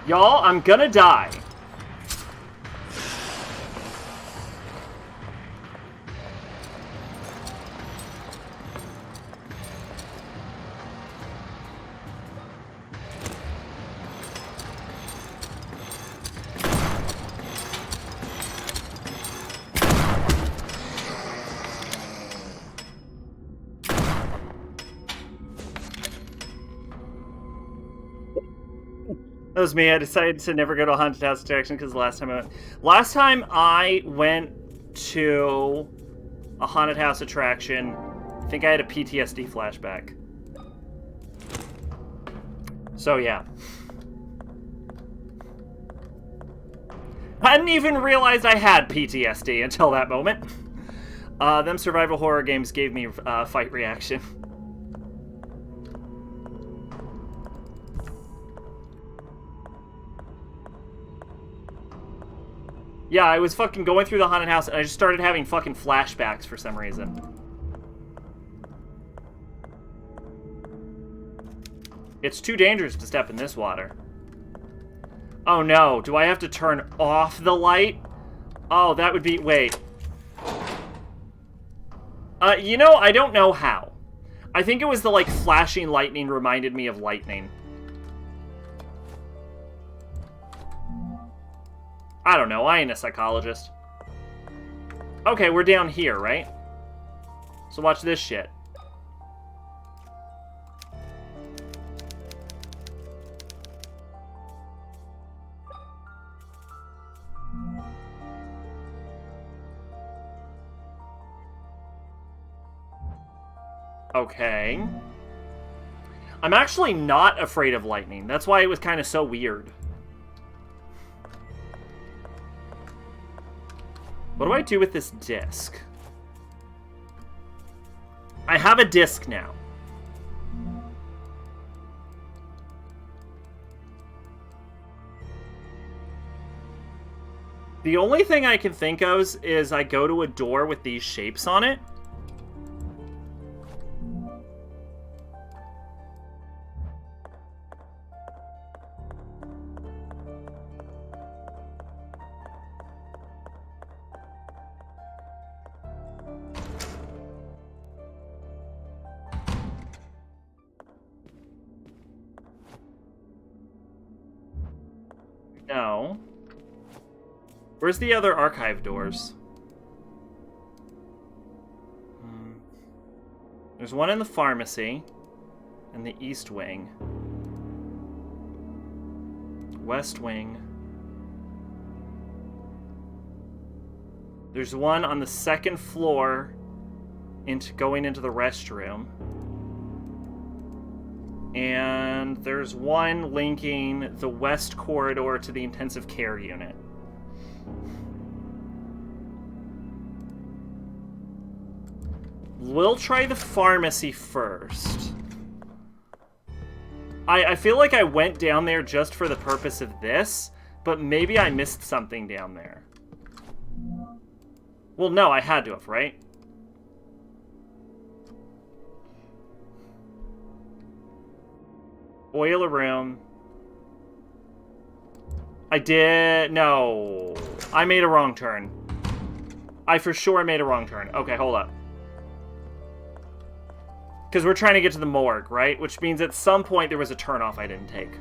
Y'all, I'm gonna die. That was me. I decided to never go to a haunted house attraction because last time I went to a haunted house attraction, I think I had a PTSD flashback. So yeah. I hadn't even realized I had PTSD until that moment. Them survival horror games gave me fight reaction. Yeah, I was fucking going through the haunted house and I just started having fucking flashbacks for some reason. It's too dangerous to step in this water. Oh no, do I have to turn off the light? Oh, that would be... wait. You know, I don't know how. I think it was the, like, flashing lightning reminded me of lightning. I don't know, I ain't a psychologist. Okay, we're down here, right? So watch this shit. Okay. I'm actually not afraid of lightning. That's why it was kind of so weird. What do I do with this disc? I have a disc now. The only thing I can think of is I go to a door with these shapes on it. No. Where's the other archive doors? There's one in the pharmacy. In the east wing. West wing. There's one on the second floor going into the restroom. And there's one linking the west corridor to the intensive care unit. We'll try the pharmacy first. I feel like I went down there just for the purpose of this, but maybe I missed something down there. Well, no, I had to have, right? Boiler room. I did... no. I made a wrong turn. I for sure made a wrong turn. Okay, hold up. Because we're trying to get to the morgue, right? Which means at some point there was a turnoff I didn't take.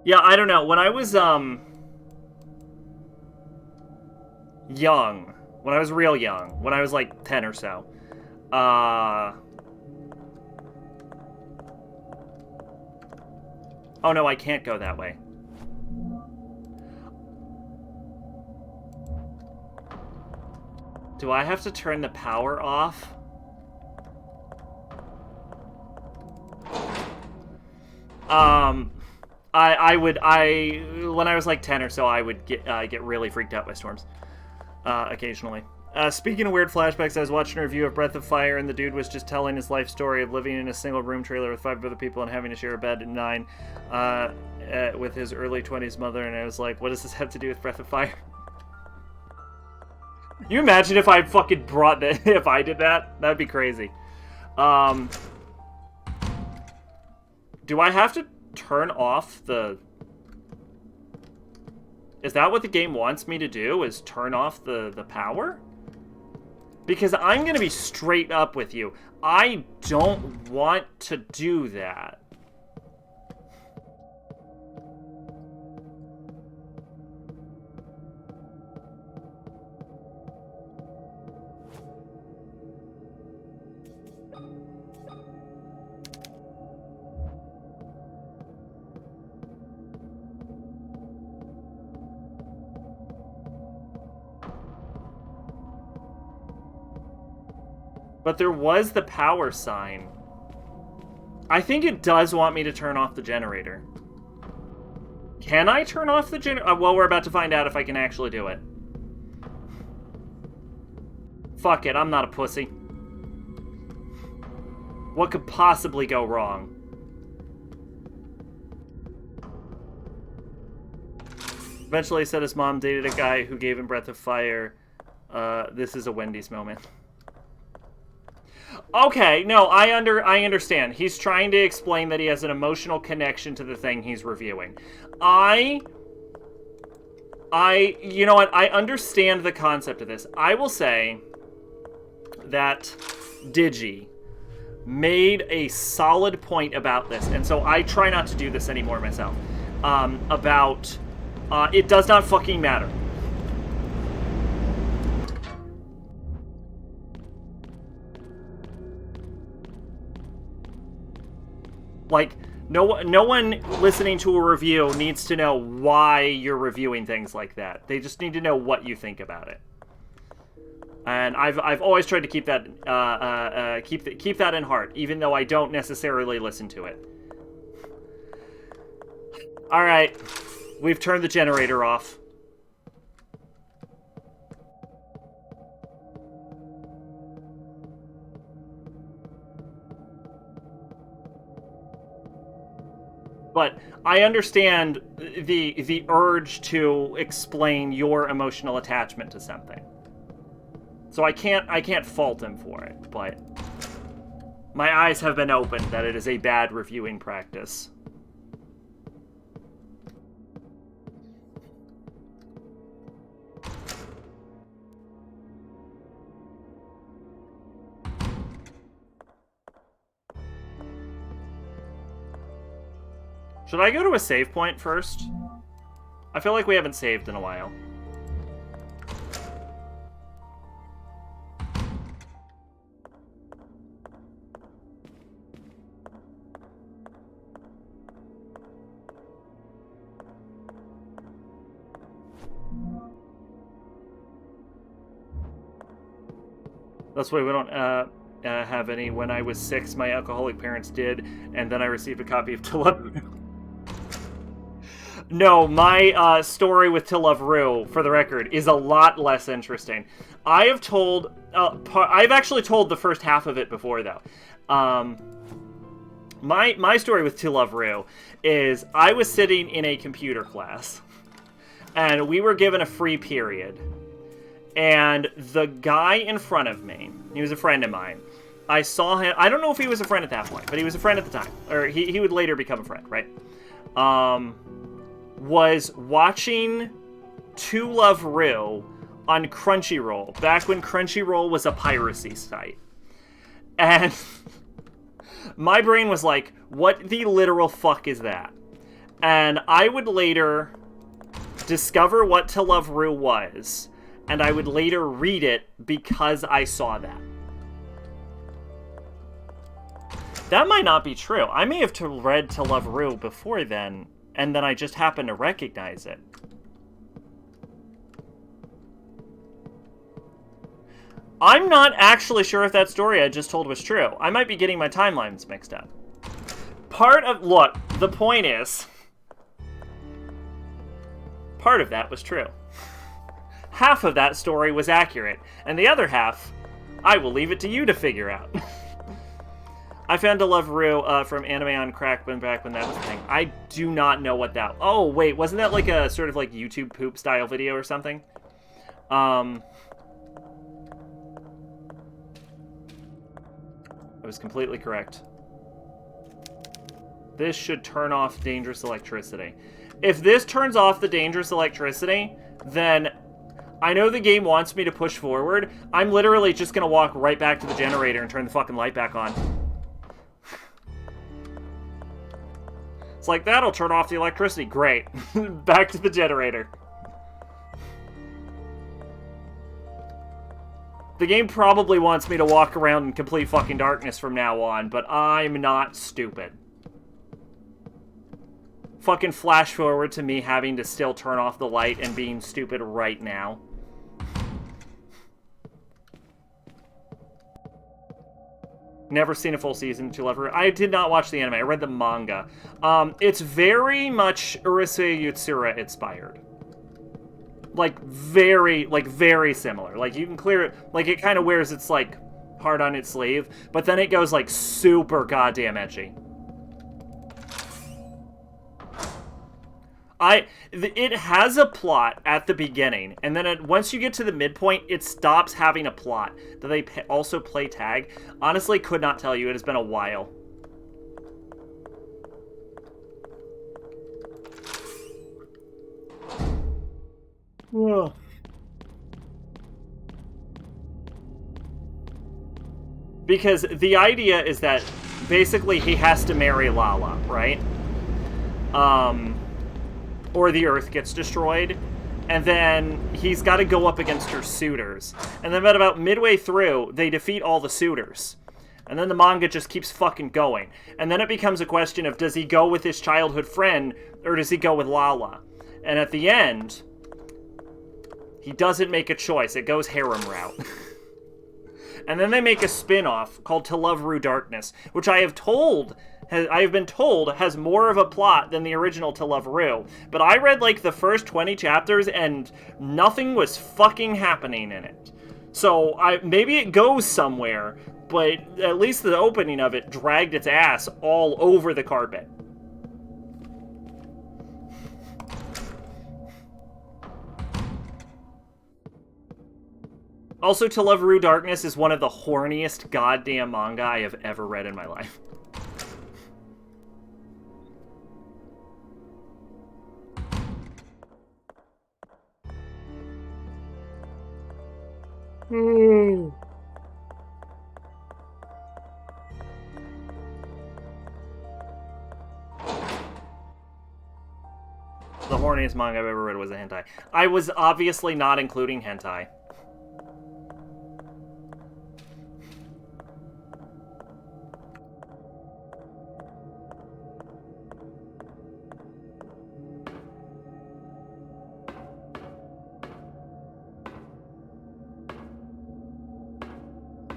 Yeah, I don't know. When I was, young. When I was real young. When I was, like, 10 or so. Oh, no, I can't go that way. Do I have to turn the power off? When I was like 10 or so, I would get really freaked out by storms, occasionally. Speaking of weird flashbacks, I was watching a review of Breath of Fire, and the dude was just telling his life story of living in a single room trailer with 5 other people and having to share a bed at 9, with his early 20s mother, and I was like, what does this have to do with Breath of Fire? You imagine if I fucking brought that, if I did that? That'd be crazy. Do I have to turn off the... Is that what the game wants me to do, is turn off the power? Because I'm going to be straight up with you. I don't want to do that. But there was the power sign. I think it does want me to turn off the generator. Can I turn off the generator? Well, we're about to find out if I can actually do it. Fuck it, I'm not a pussy. What could possibly go wrong? Eventually he said his mom dated a guy who gave him Breath of Fire. This is a Wendy's moment. Okay, no, I understand. He's trying to explain that he has an emotional connection to the thing he's reviewing. You know what? I understand the concept of this. I will say that Digi made a solid point about this, and so I try not to do this anymore myself. It does not fucking matter. Like, no one listening to a review needs to know why you're reviewing things like that. They just need to know what you think about it. And I've always tried to keep that keep that in heart, even though I don't necessarily listen to it. All right, we've turned the generator off. But I understand the urge to explain your emotional attachment to something. So I can't fault him for it, but my eyes have been opened that it is a bad reviewing practice. Should I go to a save point first? I feel like we haven't saved in a while. That's why we don't have any. When I was 6, my alcoholic parents did, and then I received a copy of To Love Rue. No, my story with To Love Rue, for the record, is a lot less interesting. I've actually told the first half of it before, though. My story with To Love Rue is I was sitting in a computer class, and we were given a free period. And the guy in front of me, he was a friend of mine. I saw him. I don't know if he was a friend at that point, but he was a friend at the time. Or he would later become a friend, right? Was watching To Love Rue on Crunchyroll, back when Crunchyroll was a piracy site. And my brain was like, what the literal fuck is that? And I would later discover what To Love Rue was, and I would later read it because I saw that. That might not be true. I may have read To Love Rue before then, and then I just happened to recognize it. I'm not actually sure if that story I just told was true. I might be getting my timelines mixed up. Look, the point is, part of that was true. Half of that story was accurate, and the other half, I will leave it to you to figure out. I found To Love Rue from Anime on Crack back when that was a thing. I do not know what that... Oh, wait, wasn't that like a sort of like YouTube poop style video or something? I was completely correct. This should turn off dangerous electricity. If this turns off the dangerous electricity, then I know the game wants me to push forward. I'm literally just going to walk right back to the generator and turn the fucking light back on. It's like, that'll turn off the electricity. Great. Back to the generator. The game probably wants me to walk around in complete fucking darkness from now on, but I'm not stupid. Fucking flash forward to me having to still turn off the light and being stupid right now. Never seen a full season to Love Ru. I did not watch the anime. I read the manga. It's very much Urusei Yatsura inspired. Like, very similar. Like, you can clear it. Like, it kind of wears its, like, heart on its sleeve. But then it goes, like, super goddamn edgy. It has a plot at the beginning, and then once you get to the midpoint, it stops having a plot. Do they also play tag? Honestly, could not tell you. It has been a while. Ugh. Because the idea is that basically he has to marry Lala, right? Or the Earth gets destroyed, and then he's got to go up against her suitors. And then about midway through, they defeat all the suitors. And then the manga just keeps fucking going. And then it becomes a question of, does he go with his childhood friend, or does he go with Lala? And at the end, he doesn't make a choice. It goes harem route. And then they make a spin-off called To Love Ru Darkness, which I have been told has more of a plot than the original To Love Ru. But I read, like, the first 20 chapters, and nothing was fucking happening in it. So, maybe it goes somewhere, but at least the opening of it dragged its ass all over the carpet. Also, To Love Ru Darkness is one of the horniest goddamn manga I have ever read in my life. The horniest manga I've ever read was a hentai. I was obviously not including hentai.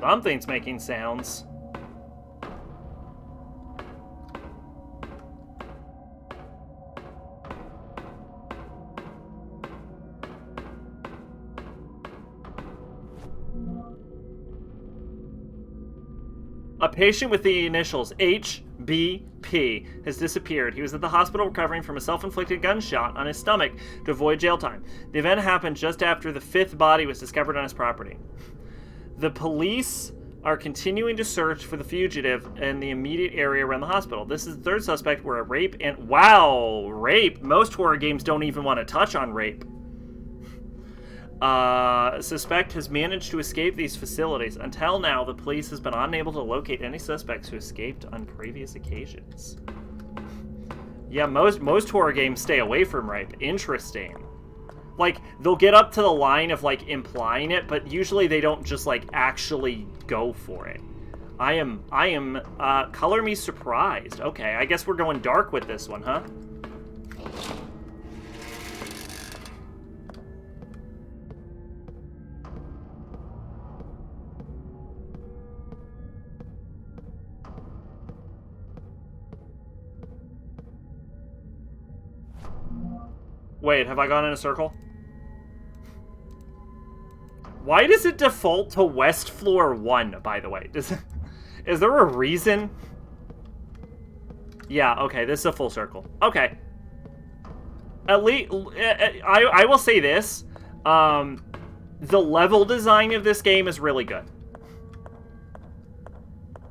Something's making sounds. A patient with the initials HBP has disappeared. He was at the hospital recovering from a self-inflicted gunshot on his stomach to avoid jail time. The event happened just after the fifth body was discovered on his property. The police are continuing to search for the fugitive in the immediate area around the hospital. This is the third suspect where a rape and... Wow! Rape! Most horror games don't even want to touch on rape. Suspect has managed to escape these facilities. Until now, the police has been unable to locate any suspects who escaped on previous occasions. Yeah, most horror games stay away from rape. Interesting. Like, they'll get up to the line of, like, implying it, but usually they don't just, like, actually go for it. I am, color me surprised. Okay, I guess we're going dark with this one, huh? Wait, have I gone in a circle? Why does it default to West Floor 1, by the way? Is there a reason? Yeah, okay, this is a full circle. Okay. At least, I will say this. The level design of this game is really good.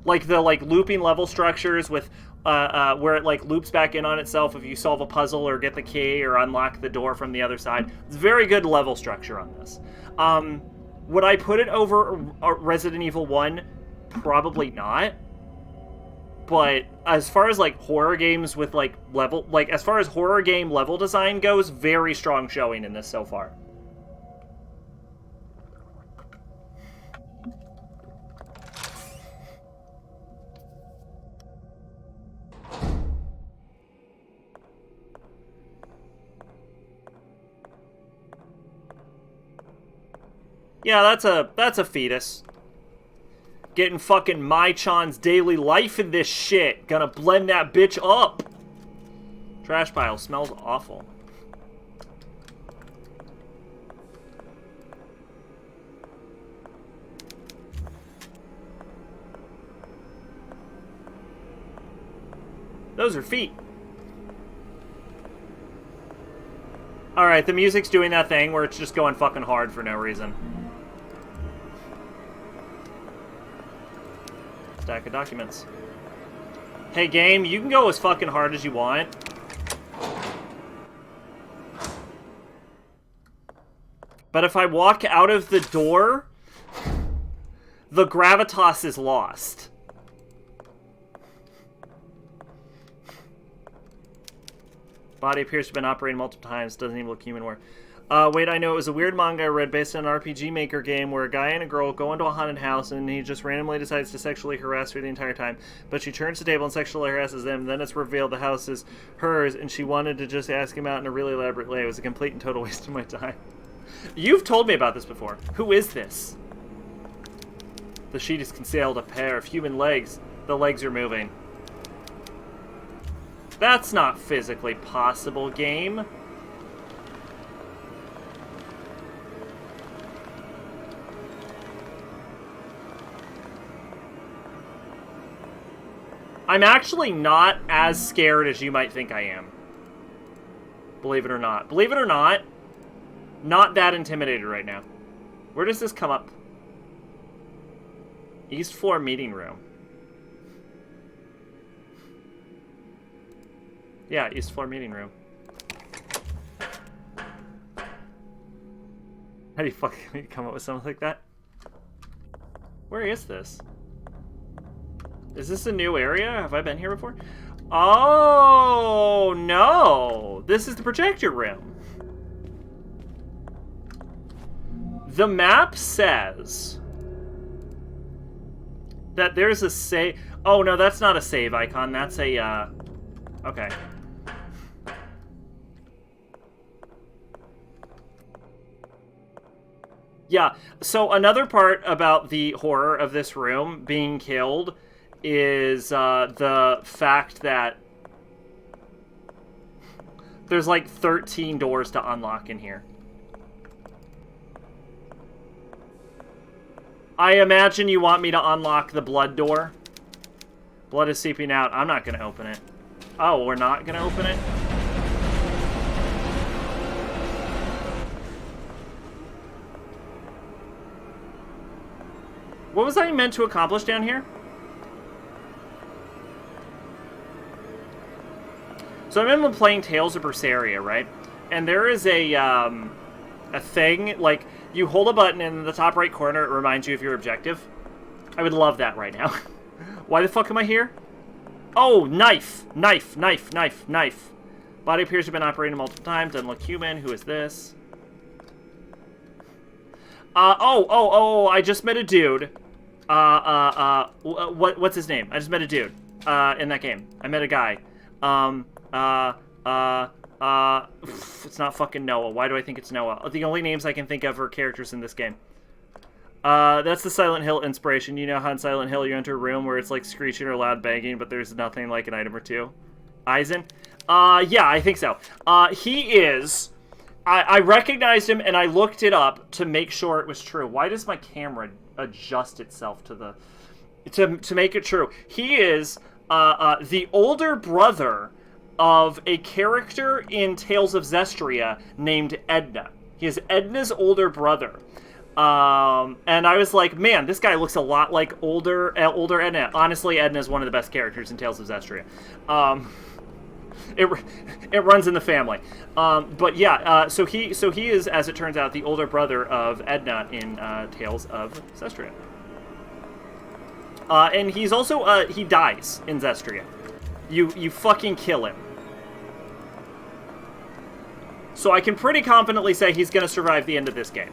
Like, the, like, looping level structures with... where it, like, loops back in on itself if you solve a puzzle or get the key or unlock the door from the other side. It's very good level structure on this. Would I put it over Resident Evil 1? Probably not. But as far as, like, horror games with, like, level... Like, as far as horror game level design goes, very strong showing in this so far. Yeah, that's a fetus. Getting fucking Mai-chan's daily life in this shit. Gonna blend that bitch up. Trash pile. Smells awful. Those are feet. Alright, the music's doing that thing where it's just going fucking hard for no reason. Stack of documents. Hey game, you can go as fucking hard as you want. But if I walk out of the door, the gravitas is lost. Body appears to have been operating multiple times. Doesn't even look human. Wait, I know it was a weird manga I read based on an RPG Maker game where a guy and a girl go into a haunted house and he just randomly decides to sexually harass her the entire time. But she turns the table and sexually harasses them. Then it's revealed the house is hers and she wanted to just ask him out in a really elaborate way. It was a complete and total waste of my time. You've told me about this before. Who is this? The sheet has concealed a pair of human legs. The legs are moving. That's not physically possible, game. I'm actually not as scared as you might think I am. Believe it or not. Believe it or not, not that intimidated right now. Where does this come up? East floor meeting room. Yeah, East floor meeting room. How do you fucking come up with something like that? Where is this? Is this a new area? Have I been here before? Oh, no. This is the projector room. The map says that there's a save. Oh, no, that's not a save icon. That's a, okay. Yeah, so another part about the horror of this room being killed is the fact that there's like 13 doors to unlock in here. I imagine you want me to unlock the blood door. Blood is seeping out. I'm not going to open it. Oh, we're not going to open it? What was I meant to accomplish down here? So I remember playing Tales of Berseria, right? And there is a thing, like, you hold a button and in the top right corner it reminds you of your objective. I would love that right now. Why the fuck am I here? Oh, knife! Knife, knife, knife, knife. Body appears to have been operating multiple times. Doesn't look human. Who is this? I just met a dude. What's his name? I just met a dude, in that game. I met a guy. It's not fucking Noah. Why do I think it's Noah? The only names I can think of are characters in this game. That's the Silent Hill inspiration. You know how in Silent Hill you enter a room where it's like screeching or loud banging, but there's nothing like an item or two? Eisen? Yeah, I think so. He is... I recognized him and I looked it up to make sure it was true. Why does my camera adjust itself to the... to make it true? He is the older brother of a character in Tales of Zestria named Edna. He is Edna's older brother. And I was like, man, this guy looks a lot like older Edna. Honestly, Edna is one of the best characters in Tales of Zestria. It runs in the family. But yeah, so he is, as it turns out, the older brother of Edna in Tales of Zestria. And he's also, he dies in Zestria. You fucking kill him. So I can pretty confidently say he's going to survive the end of this game.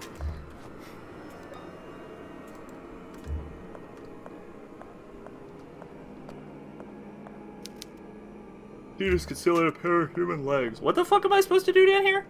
He just concealed a pair of human legs. What the fuck am I supposed to do down here?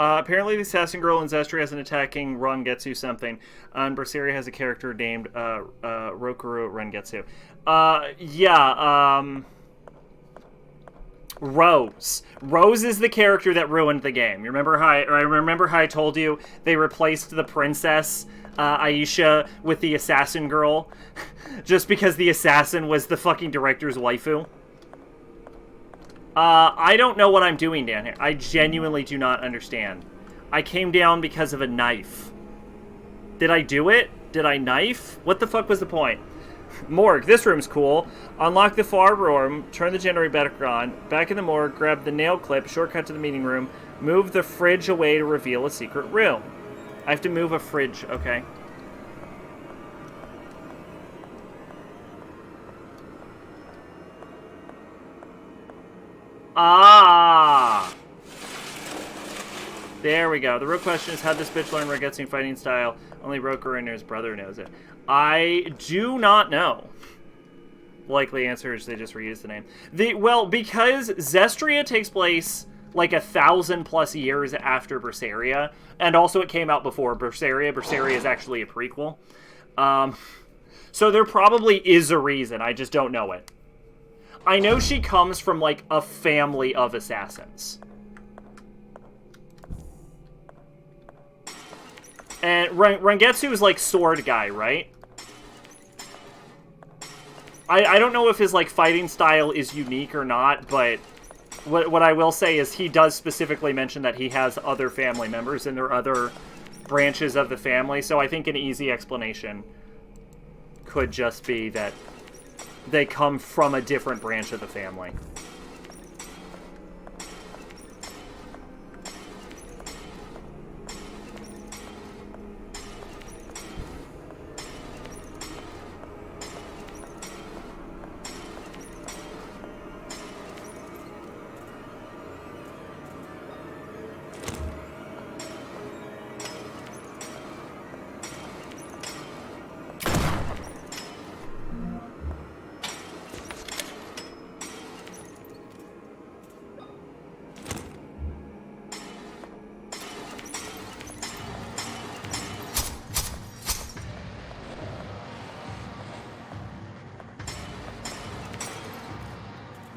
Apparently, the assassin girl in Zestria has an attacking Rangetsu something, and Berseria has a character named Rokuru Rangetsu. Rose. Rose is the character that ruined the game. You remember how I remember how I told you they replaced the princess Aisha with the assassin girl, just because the assassin was the fucking director's waifu. I don't know what I'm doing down here. I genuinely do not understand. I came down because of a knife. Did I do it? Did I knife? What the fuck was the point? Morgue. This room's cool. Unlock the far room. Turn the generator back on. Back in the morgue. Grab the nail clip. Shortcut to the meeting room. Move the fridge away to reveal a secret room. I have to move a fridge. Okay. Ah! There we go. The real question is how this bitch learned Ragetsu fighting style. Only Roker and his brother knows it. I do not know. Likely answer is they just reused the name. Well, because Zestria takes place like 1,000+ years after Berseria, and also it came out before Berseria. Berseria is actually a prequel. So there probably is a reason. I just don't know it. I know she comes from, like, a family of assassins. And Rangetsu is, like, sword guy, right? I don't know if his, like, fighting style is unique or not, but what I will say is he does specifically mention that he has other family members and there are other branches of the family, so I think an easy explanation could just be that they come from a different branch of the family.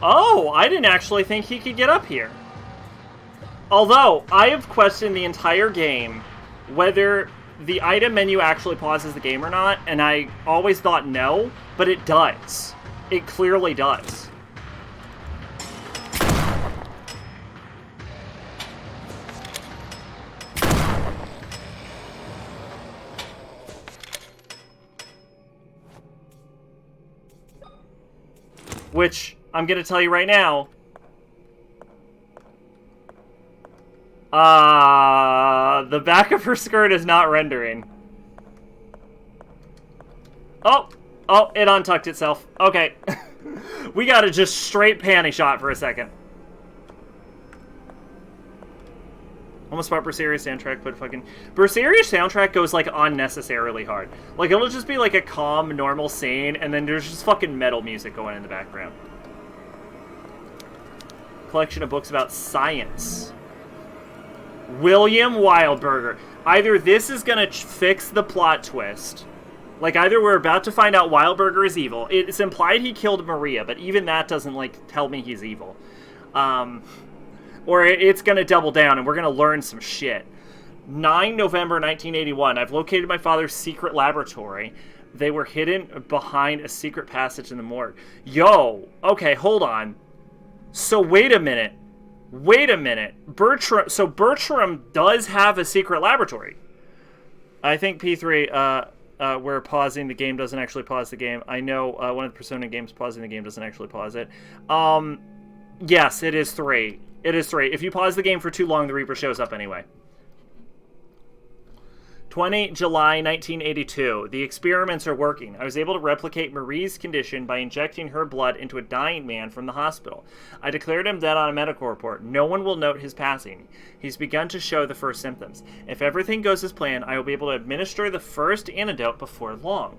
Oh, I didn't actually think he could get up here. Although, I have questioned the entire game whether the item menu actually pauses the game or not, and I always thought no, but it does. It clearly does. Which, I'm going to tell you right now, the back of her skirt is not rendering. Oh, it untucked itself. Okay. We got a just straight panty shot for a second. Almost bought Berseria's soundtrack, but fucking... Berseria's soundtrack goes, like, unnecessarily hard. Like, it'll just be, like, a calm, normal scene, and then there's just fucking metal music going in the background. Collection of books about science. William Wildberger. Either this is gonna fix the plot twist. Like, either we're about to find out Wildberger is evil. It's implied he killed Maria, but even that doesn't, like, tell me he's evil. Or it's going to double down and we're going to learn some shit. 9 November 1981. I've located my father's secret laboratory. They were hidden behind a secret passage in the morgue. Yo, okay, hold on. So wait a minute. Bertram does have a secret laboratory. I think P3, we're pausing the game doesn't actually pause the game. I know one of the Persona games pausing the game doesn't actually pause it. Yes, it is 3. It is 3. If you pause the game for too long, the Reaper shows up anyway. 20 July 1982. The experiments are working. I was able to replicate Marie's condition by injecting her blood into a dying man from the hospital. I declared him dead on a medical report. No one will note his passing. He's begun to show the first symptoms. If everything goes as planned, I will be able to administer the first antidote before long.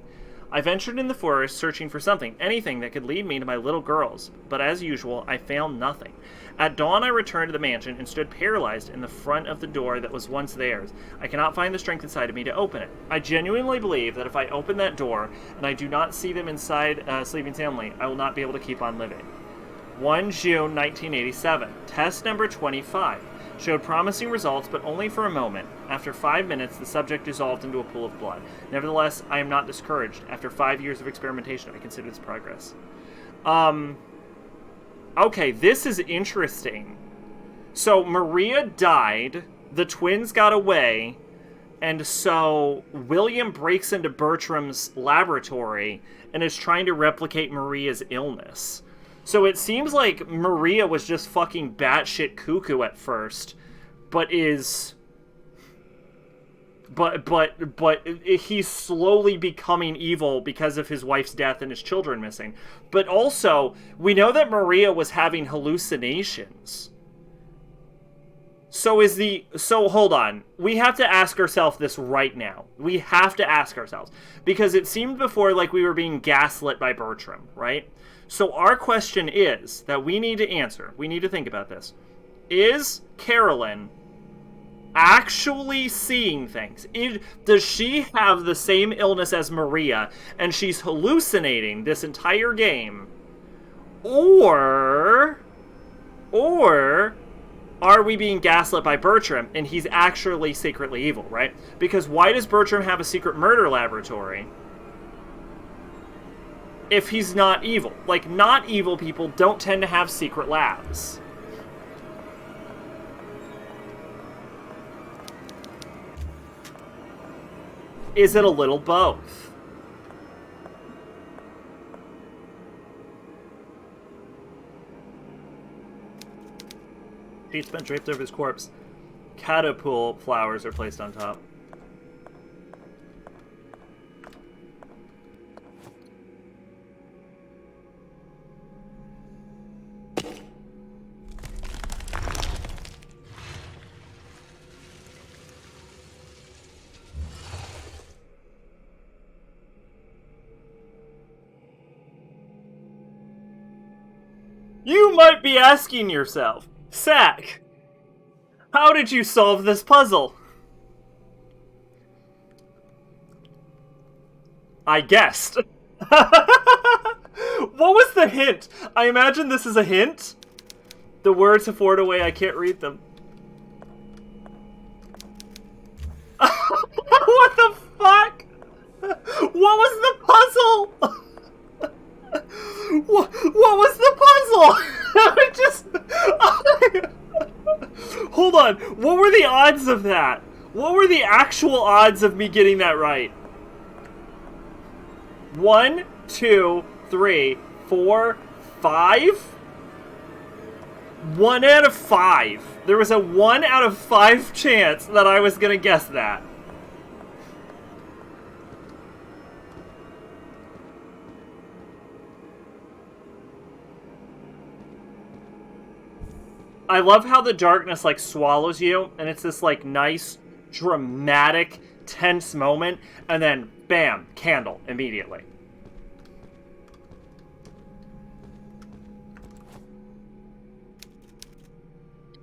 I ventured in the forest searching for something, anything that could lead me to my little girls, but as usual, I found nothing. At dawn, I returned to the mansion and stood paralyzed in the front of the door that was once theirs. I cannot find the strength inside of me to open it. I genuinely believe that if I open that door and I do not see them inside sleeping soundly, I will not be able to keep on living. 1 June 1987. Test number 25. Showed promising results, but only for a moment. After 5 minutes, the subject dissolved into a pool of blood. Nevertheless, I am not discouraged. After 5 years of experimentation, I consider this progress. Okay, this is interesting. So, Maria died, the twins got away, and so William breaks into Bertram's laboratory and is trying to replicate Maria's illness. So it seems like Maria was just fucking batshit cuckoo at first, but is... But he's slowly becoming evil because of his wife's death and his children missing. But also, we know that Maria was having hallucinations. So hold on. We have to ask ourselves this right now. We have to ask ourselves. Because it seemed before like we were being gaslit by Bertram, right? So our question is, that we need to answer, we need to think about this. Is Carolyn actually seeing things? Does she have the same illness as Maria, and she's hallucinating this entire game? Or are we being gaslit by Bertram, and he's actually secretly evil, right? Because why does Bertram have a secret murder laboratory if he's not evil? Like, not evil people don't tend to have secret labs. Is it a little both? Sheet's been draped over his corpse. Catapult flowers are placed on top. You might be asking yourself, Sack, how did you solve this puzzle? I guessed. What was the hint? I imagine this is a hint. The words have worn away, I can't read them. What the fuck? What was the puzzle? What was the puzzle? Hold on. What were the odds of that? What were the actual odds of me getting that right? 1, 2, 3, 4, 5? 1 out of 5. There was a 1 out of 5 chance that I was gonna guess that. I love how the darkness, like, swallows you, and it's this, like, nice, dramatic, tense moment, and then, bam, candle, immediately.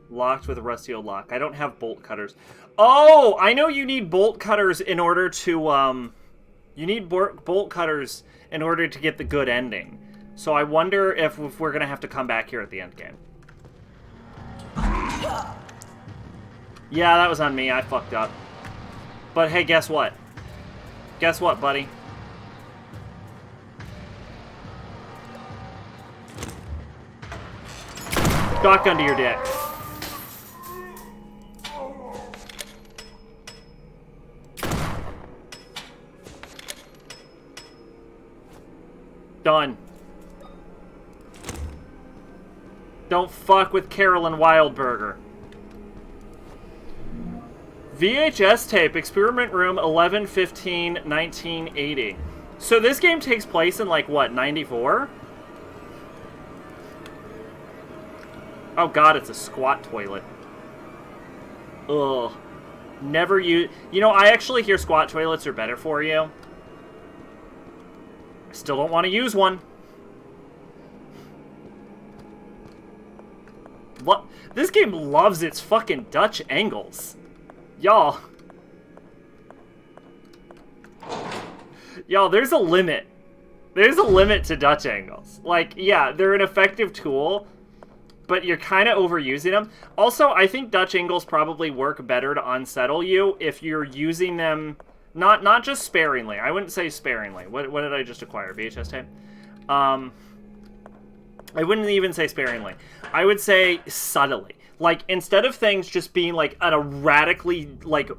Locked with a rusty old lock. I don't have bolt cutters. Oh, I know you need bolt cutters in order to, you need bolt cutters in order to get the good ending. So I wonder if we're gonna have to come back here at the end game. Yeah, that was on me. I fucked up. But hey, guess what? Guess what, buddy? Shotgun to your dick. Done. Don't fuck with Carolyn Wildberger. VHS tape, Experiment Room 11/15/1980. So this game takes place in, like, what, 94? Oh god, it's a squat toilet. Ugh. Never use... You know, I actually hear squat toilets are better for you. I still don't want to use one. What? This game loves its fucking Dutch angles. Y'all. Y'all, there's a limit. There's a limit to Dutch angles. Like, yeah, they're an effective tool, but you're kind of overusing them. Also, I think Dutch angles probably work better to unsettle you if you're using them, not just sparingly. I wouldn't say sparingly. What did I just acquire? VHS tape? I wouldn't even say sparingly. I would say subtly. Like, instead of things just being, like, at a radically, like,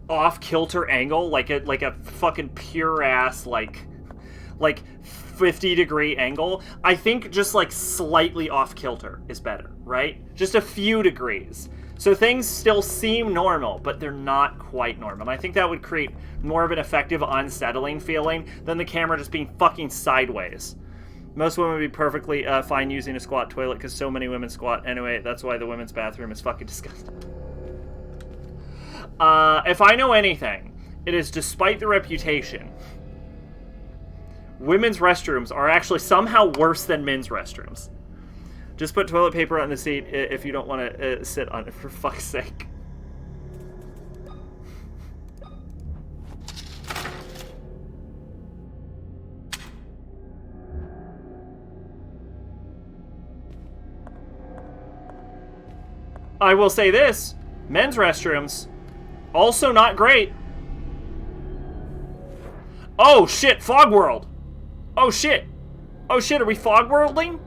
off-kilter angle, like a fucking pure-ass, like 50-degree angle, I think just, like, slightly off-kilter is better, right? Just a few degrees. So things still seem normal, but they're not quite normal. And I think that would create more of an effective unsettling feeling than the camera just being fucking sideways. Most women would be perfectly fine using a squat toilet because so many women squat anyway. That's why the women's bathroom is fucking disgusting. If I know anything, it is despite the reputation, women's restrooms are actually somehow worse than men's restrooms. Just put toilet paper on the seat if you don't want to sit on it, for fuck's sake. I will say this, men's restrooms, also not great. Oh shit, fog world. Oh shit. Oh shit, are we fog worlding?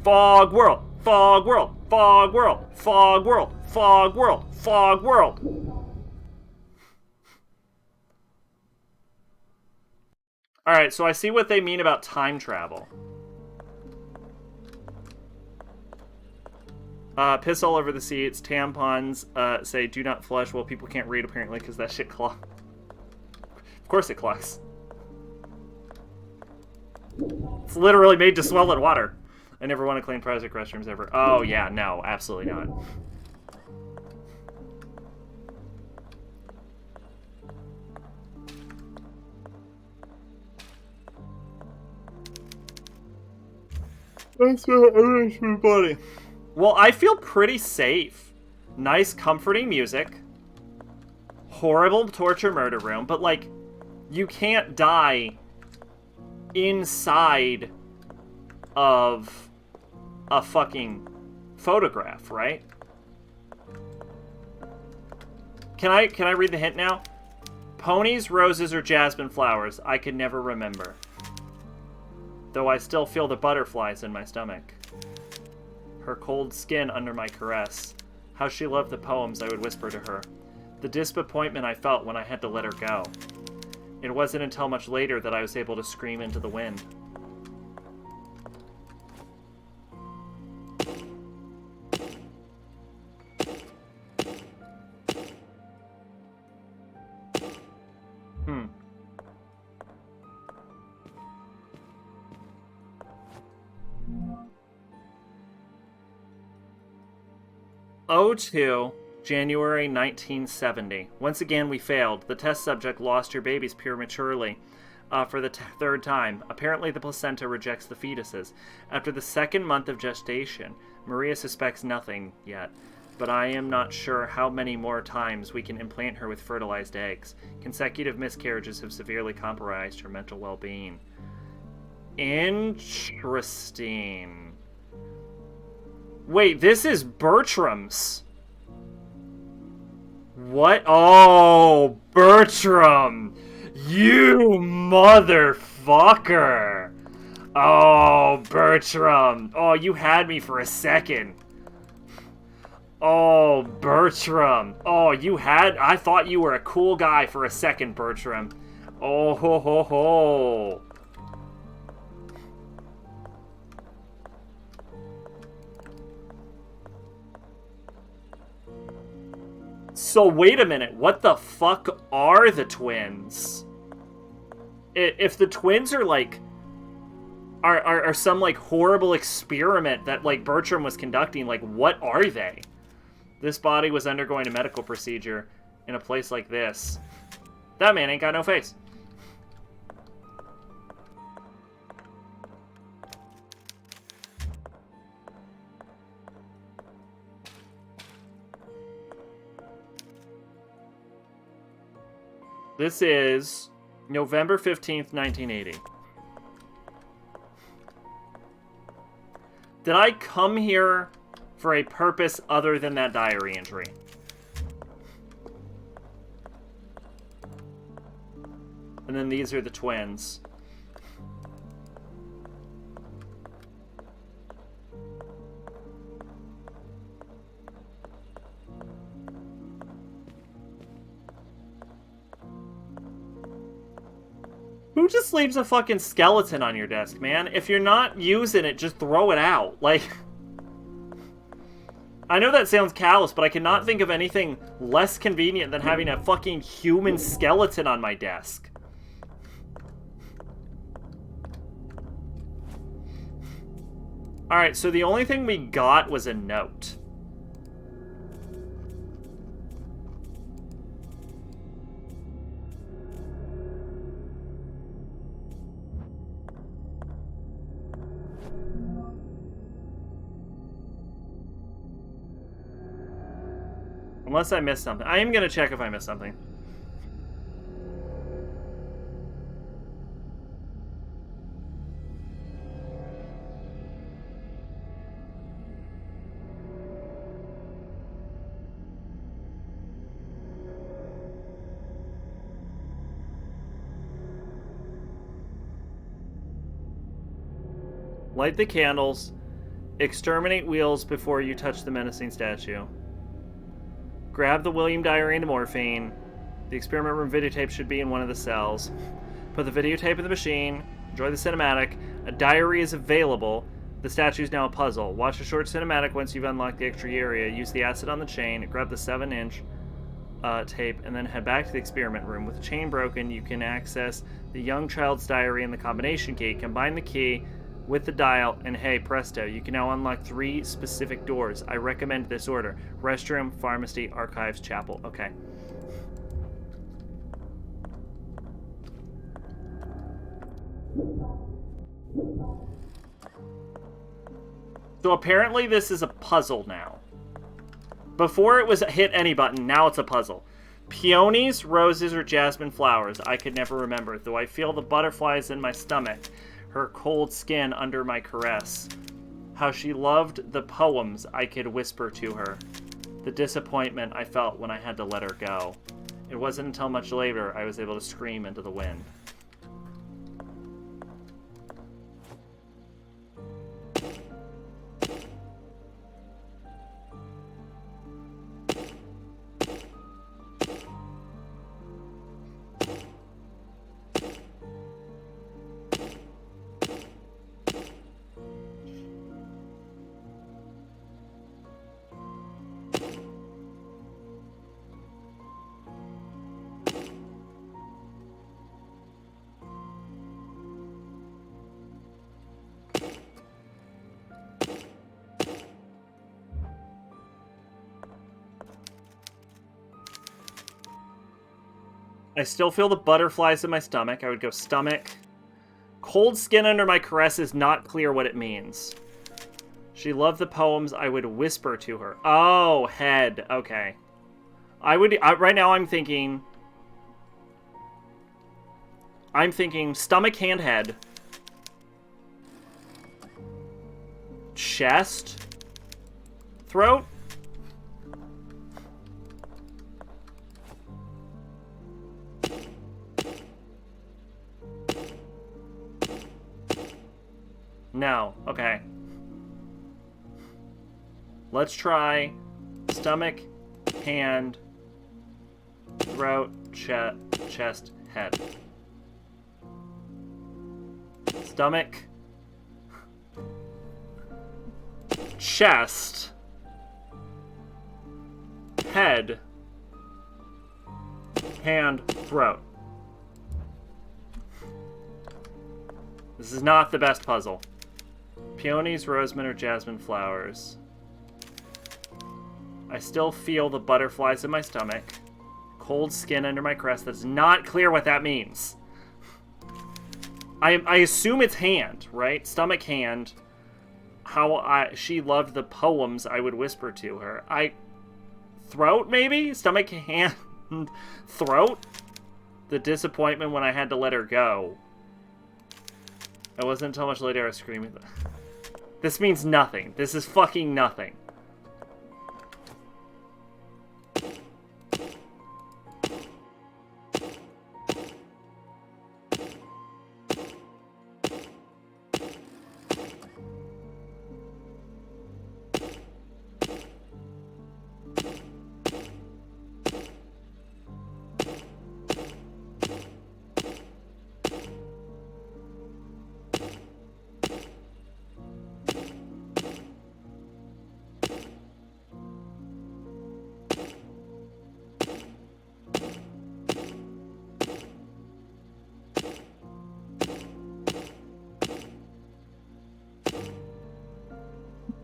Fog world, fog world, fog world, fog world, fog world, fog world. Alright, so I see what they mean about time travel. Piss all over the seats. Tampons say do not flush. Well, people can't read apparently because that shit clogs. Of course it clogs. It's literally made to swell in water. I never want to clean private restrooms ever. Oh yeah, no, absolutely not. That's my body. Well, I feel pretty safe. Nice, comforting music. Horrible torture murder room, but, like, you can't die inside of a fucking photograph, right? Can I read the hint now? Ponies, roses, or jasmine flowers. I could never remember. Though I still feel the butterflies in my stomach. Her cold skin under my caress. How she loved the poems I would whisper to her. The disappointment I felt when I had to let her go. It wasn't until much later that I was able to scream into the wind. Hmm. 02, January 1970. Once again, we failed. The test subject lost her babies prematurely for the third time. Apparently, the placenta rejects the fetuses. After the second month of gestation, Maria suspects nothing yet, but I am not sure how many more times we can implant her with fertilized eggs. Consecutive miscarriages have severely compromised her mental well-being. Interesting. Wait, this is Bertram's. What? Oh, Bertram! You motherfucker! Oh, Bertram! Oh, you had me for a second. Oh, Bertram! Oh, you had... I thought you were a cool guy for a second, Bertram. Oh, ho, ho, ho. So wait a minute, what the fuck are the twins? If the twins are like are some like horrible experiment that like Bertram was conducting, like what are they? This body was undergoing a medical procedure in a place like this. That man ain't got no face. This is November 15th, 1980. Did I come here for a purpose other than that diary entry? And then these are the twins. Who just leaves a fucking skeleton on your desk, man? If you're not using it, just throw it out. Like, I know that sounds callous, but I cannot think of anything less convenient than having a fucking human skeleton on my desk. Alright, so the only thing we got was a note. Unless I missed something. I am going to check if I missed something. Light the candles. Exterminate wheels before you touch the menacing statue. Grab the William diary and morphine. The experiment room videotape should be in one of the cells. Put the videotape in the machine. Enjoy the cinematic. A diary is available. The statue is now a puzzle. Watch a short cinematic once you've unlocked the extra area. Use the acid on the chain. Grab the 7-inch tape and then head back to the experiment room. With the chain broken, you can access the young child's diary and the combination key. Combine the key with the dial, and hey, presto, you can now unlock 3 specific doors. I recommend this order: restroom, pharmacy, archives, chapel. Okay. So apparently this is a puzzle now. Before it was hit any button, now it's a puzzle. Peonies, roses, or jasmine flowers. I could never remember, though I feel the butterflies in my stomach. Her cold skin under my caress. How she loved the poems I could whisper to her. The disappointment I felt when I had to let her go. It wasn't until much later I was able to scream into the wind. I still feel the butterflies in my stomach. I would go stomach. Cold skin under my caress is not clear what it means. She loved the poems I would whisper to her. Oh, head. Okay. Right now I'm thinking stomach, hand, head. Chest. Throat. No. Okay. Let's try stomach, hand, throat, chest, head. Stomach, chest, head, hand, throat. This is not the best puzzle. Peonies, rosemary, or jasmine flowers. I still feel the butterflies in my stomach. Cold skin under my crest. That's not clear what that means. I assume it's hand, right? Stomach, hand. She loved the poems I would whisper to her. Throat, maybe? Stomach, hand, throat? the disappointment when I had to let her go. It wasn't until much later I was screaming. This means nothing. This is fucking nothing.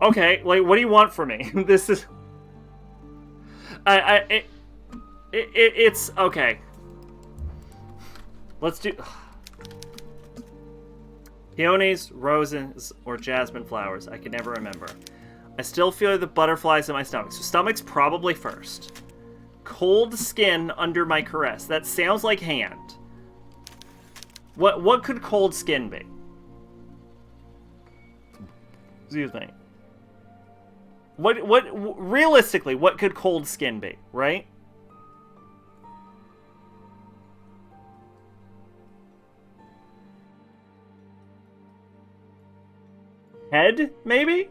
Okay, like, what do you want from me? This is... It's... Okay. Let's do... Peonies, roses, or jasmine flowers. I can never remember. I still feel the butterflies in my stomach. So stomach's probably first. Cold skin under my caress. That sounds like hand. What could cold skin be? Excuse me. Realistically, what could cold skin be, right? Head, maybe?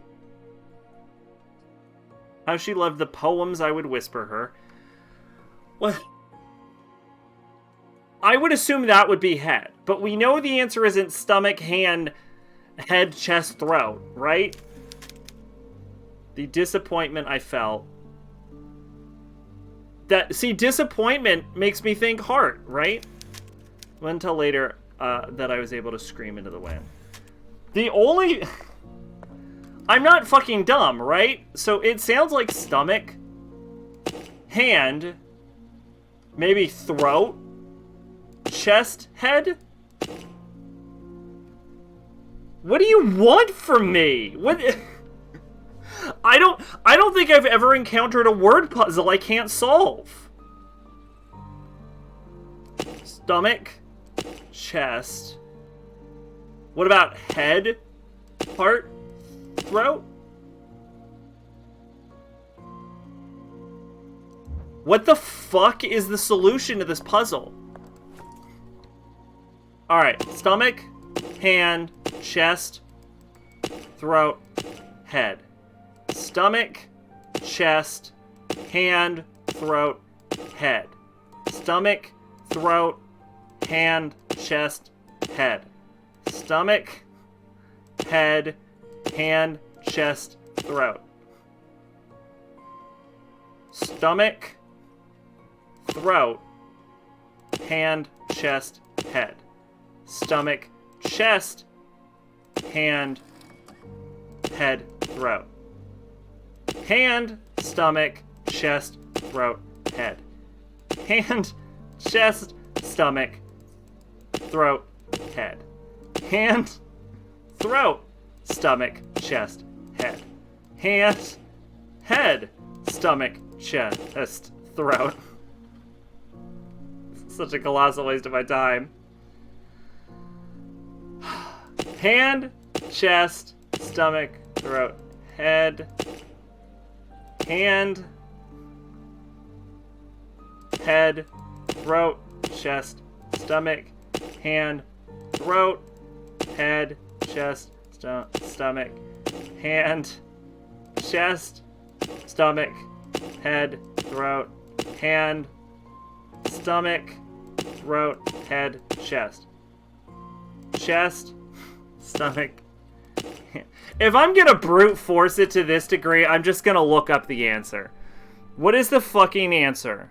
How she loved the poems I would whisper her. What? I would assume that would be head, but we know the answer isn't stomach, hand, head, chest, throat, right? The disappointment I felt. See, disappointment makes me think heart, right? Until later, that I was able to scream into the wind. The only... I'm not fucking dumb, right? So it sounds like stomach, hand, maybe throat, chest, head? What do you want from me? What... I don't think I've ever encountered a word puzzle I can't solve. Stomach, chest. What about head, heart, throat? What the fuck is the solution to this puzzle? Alright, stomach, hand, chest, throat, head. Stomach, chest, hand, throat, head. Stomach, throat, hand, chest, head. Stomach, head, hand, chest, throat. Stomach, throat, hand, chest, head. Stomach, chest, hand, head, throat. Hand, stomach, chest, throat, head. Hand, chest, stomach, throat, head. Hand, throat, stomach, chest, head. Hand, head, stomach, chest, throat. Such a colossal waste of my time. Hand, chest, stomach, throat, head. Hand, head, throat, chest, stomach, hand, throat, head, chest, stomach, hand, chest, stomach, head, throat, hand, stomach, throat, head, chest. Chest, stomach. If I'm gonna brute force it to this degree, I'm just gonna look up the answer. What is the fucking answer?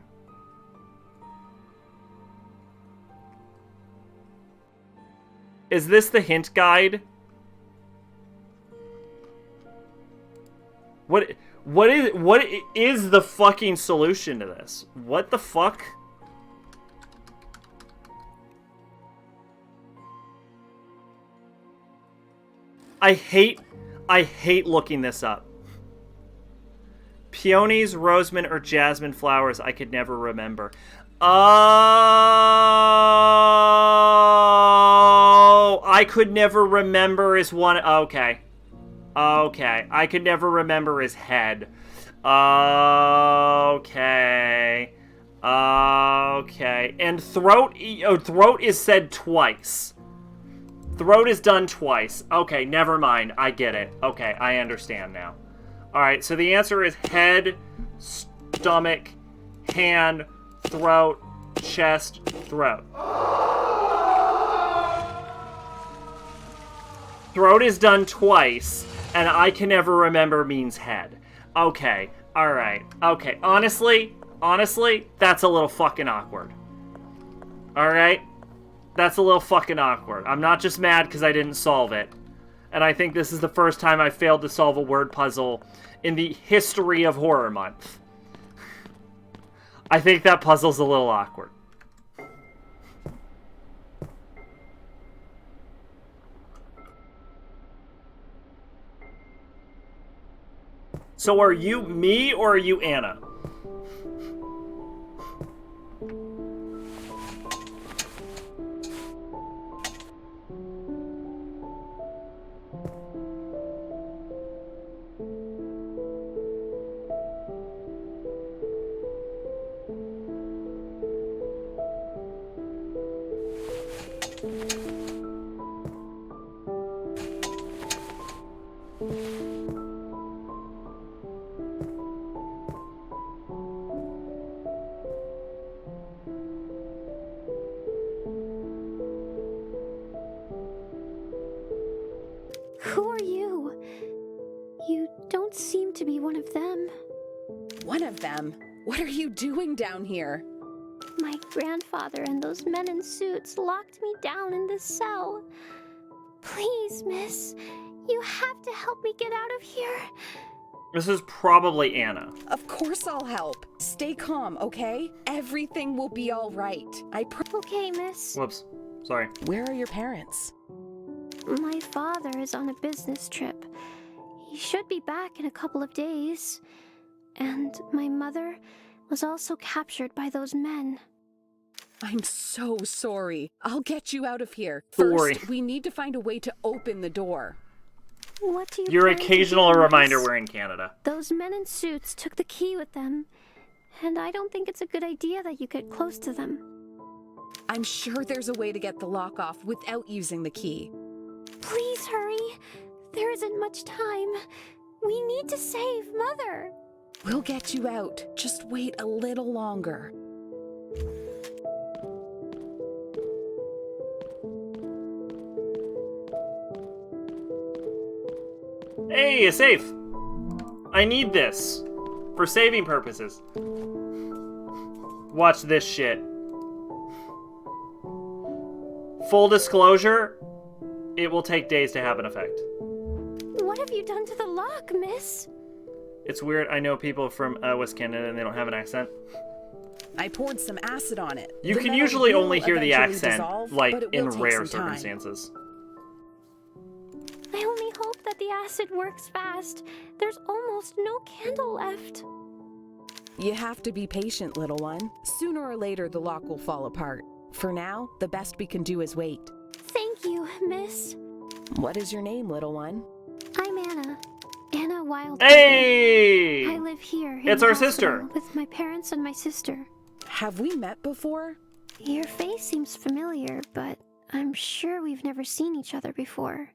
Is this the hint guide? What is the fucking solution to this? What the fuck? I hate looking this up. Peonies, rosemont, or jasmine flowers I could never remember. Oh, I could never remember his one. Okay. Okay. I could never remember his head. Okay. Okay. And throat is said twice. Throat is done twice. Okay, never mind. I get it. Okay, I understand now. Alright, so the answer is head, stomach, hand, throat, chest, throat. Throat is done twice, and I can never remember means head. Okay, alright. Okay, honestly, that's a little fucking awkward. Alright? That's a little fucking awkward. I'm not just mad because I didn't solve it. And I think this is the first time I failed to solve a word puzzle in the history of Horror Month. I think that puzzle's a little awkward. So are you me or are you Anna? Who are you? You don't seem to be one of them. One of them? What are you doing down here? My grandfather and those men in suits locked me down in this cell. Please, miss, you have to help me get out of here. This is probably Anna. Of course I'll help. Stay calm, okay? Everything will be all right. Okay, miss. Whoops. Sorry. Where are your parents? My father is on a business trip. He should be back in a couple of days. And my mother was also captured by those men. I'm so sorry. I'll get you out of here. Sorry. First, we need to find a way to open the door. What do you Your plan to occasional do, reminder miss? we're in Canada. Those men in suits took the key with them. And I don't think it's a good idea that you get close to them. I'm sure there's a way to get the lock off without using the key. Please hurry. There isn't much time. We need to save Mother. We'll get you out. Just wait a little longer. Hey, a safe! I need this. For saving purposes. Watch this shit. Full disclosure, it will take days to have an effect. What have you done to the lock, miss? It's weird, I know people from West Canada and they don't have an accent. I poured some acid on it. You The can metal usually will only hear the eventually accent, dissolve, like, but it in will take rare some time. circumstances. I only hope that the acid works fast. There's almost no candle left. You have to be patient, little one. Sooner or later, the lock will fall apart. For now, the best we can do is wait. Thank you, miss. What is your name, little one? I'm Anna. Anna Wilder. Hey! I live here. in It's the our hospital sister. With my parents and my sister. Have we met before? Your face seems familiar, but I'm sure we've never seen each other before.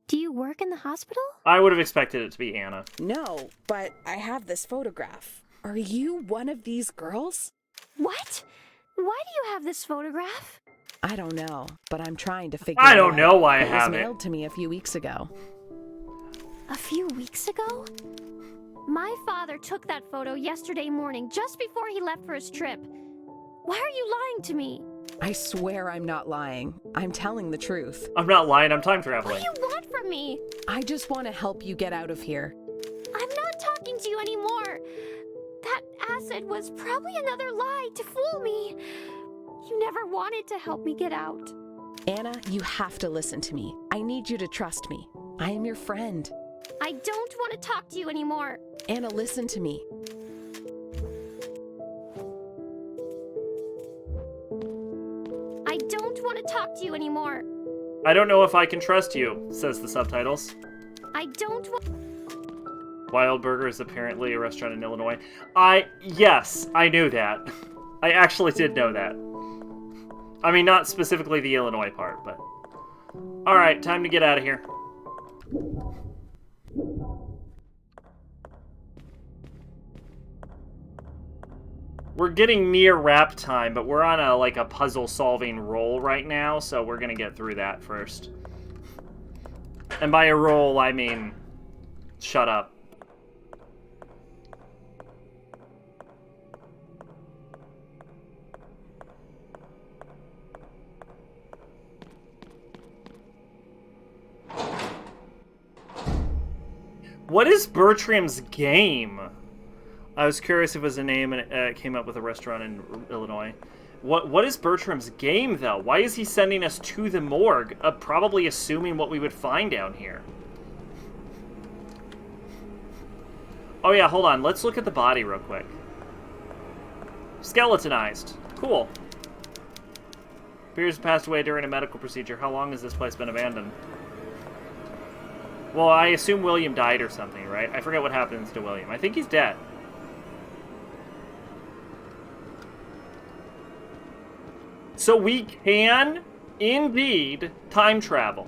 Do you work in the hospital? I would have expected it to be Anna. No, but I have this photograph. Are you one of these girls? What? Why do you have this photograph? I don't know, but I'm trying to figure I it don't out. know why I It was have it. mailed to me a few weeks ago. A few weeks ago? My father took that photo yesterday morning, just before he left for his trip. Why are you lying to me? I swear I'm not lying. I'm telling the truth. I'm not lying, I'm time What traveling. do you want from me? I just want to help you get out of here. I'm not talking to you anymore. That acid was probably another lie to fool me. You never wanted to help me get out. Anna, you have to listen to me. I need you to trust me. I am your friend. I don't want to talk to you anymore. Anna, listen to me. talk to you anymore. I don't know if I can trust you, says the subtitles. I don't want... Wild Burger is apparently a restaurant in Illinois. Yes, I knew that. I actually did know that. I mean, not specifically the Illinois part, but... Alright, time to get out of here. We're getting near wrap time, but we're on a puzzle-solving roll right now, so we're gonna get through that first. And by a roll, I mean... Shut up. What is Bertram's game? I was curious if it was a name and it came up with a restaurant in Illinois. What is Bertram's game, though? Why is he sending us to the morgue? Probably assuming what we would find down here. Oh yeah, hold on. Let's look at the body real quick. Skeletonized. Cool. Appears passed away during a medical procedure. How long has this place been abandoned? Well, I assume William died or something, right? I forget what happens to William. I think he's dead. So we can, indeed, time travel.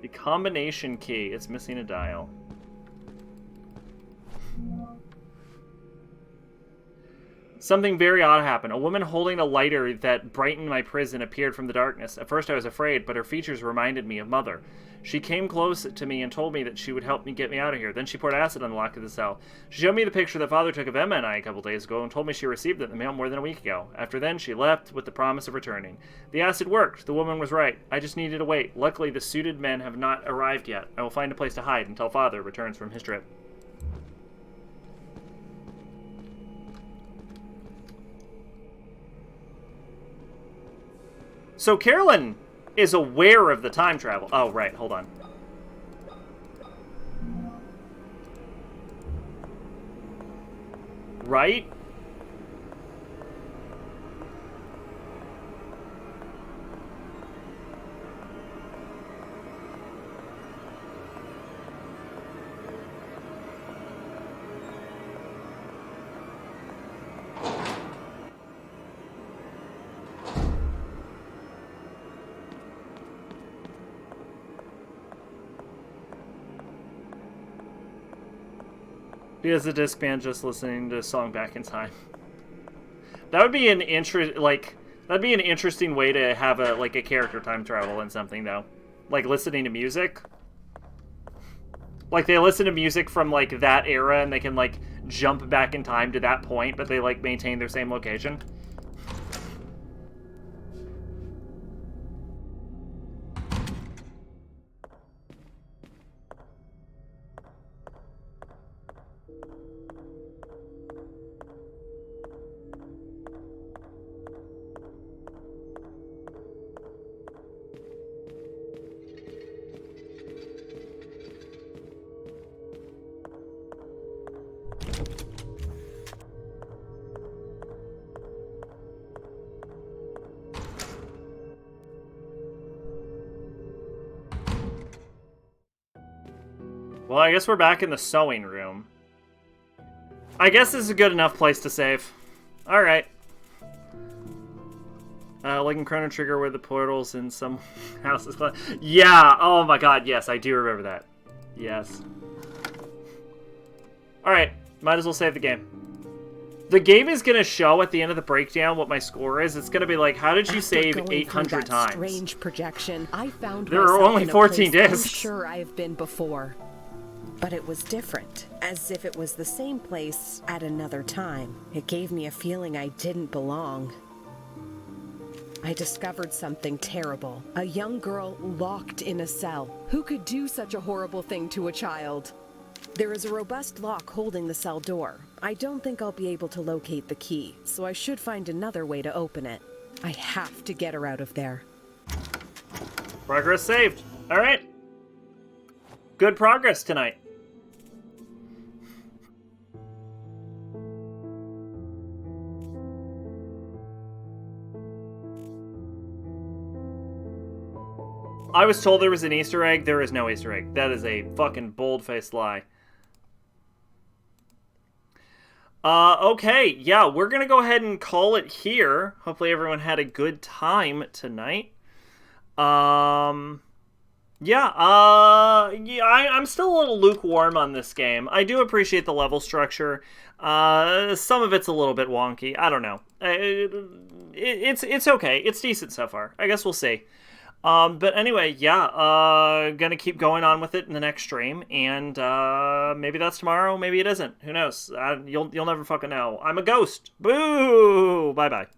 The combination key. It's missing a dial. Something very odd happened. A woman holding a lighter that brightened my prison appeared from the darkness. At first I was afraid, but her features reminded me of Mother. She came close to me and told me that she would help me get me out of here. Then she poured acid on the lock of the cell. She showed me the picture that Father took of Emma and I a couple days ago and told me she received it in the mail more than a week ago. After then, she left with the promise of returning. The acid worked. The woman was right. I just needed to wait. Luckily, the suited men have not arrived yet. I will find a place to hide until Father returns from his trip. So Carolyn is aware of the time travel. Oh, right. Hold on. Right? He has a discman just listening to a song back in time. That would be an that'd be an interesting way to have a character time travel in something though. Like listening to music. Like they listen to music from that era and they can jump back in time to that point, but they maintain their same location. Well, I guess we're back in the sewing room. I guess this is a good enough place to save. Alright. Like in Chrono Trigger where the portals in some houses... Yeah! Oh my god, yes, I do remember that. Yes. Alright, might as well save the game. The game is going to show at the end of the breakdown what my score is. It's going to be like, how did you save 800 times? Strange projection. I found there are only 14 discs. I'm sure I've been before. But it was different, as if it was the same place at another time. It gave me a feeling I didn't belong. I discovered something terrible. A young girl locked in a cell. Who could do such a horrible thing to a child? There is a robust lock holding the cell door. I don't think I'll be able to locate the key, so I should find another way to open it. I have to get her out of there. Progress saved. All right. good progress tonight. I was told there was an Easter egg. There is no Easter egg. That is a fucking bold-faced lie. Okay, yeah, we're gonna go ahead and call it here. Hopefully everyone had a good time tonight. I'm still a little lukewarm on this game. I do appreciate the level structure. Some of it's a little bit wonky. I don't know. It's okay. It's decent so far. I guess we'll see. But anyway, yeah, gonna keep going on with it in the next stream, and maybe that's tomorrow, maybe it isn't. Who knows? You'll never fucking know. I'm a ghost. Boo! Bye-bye.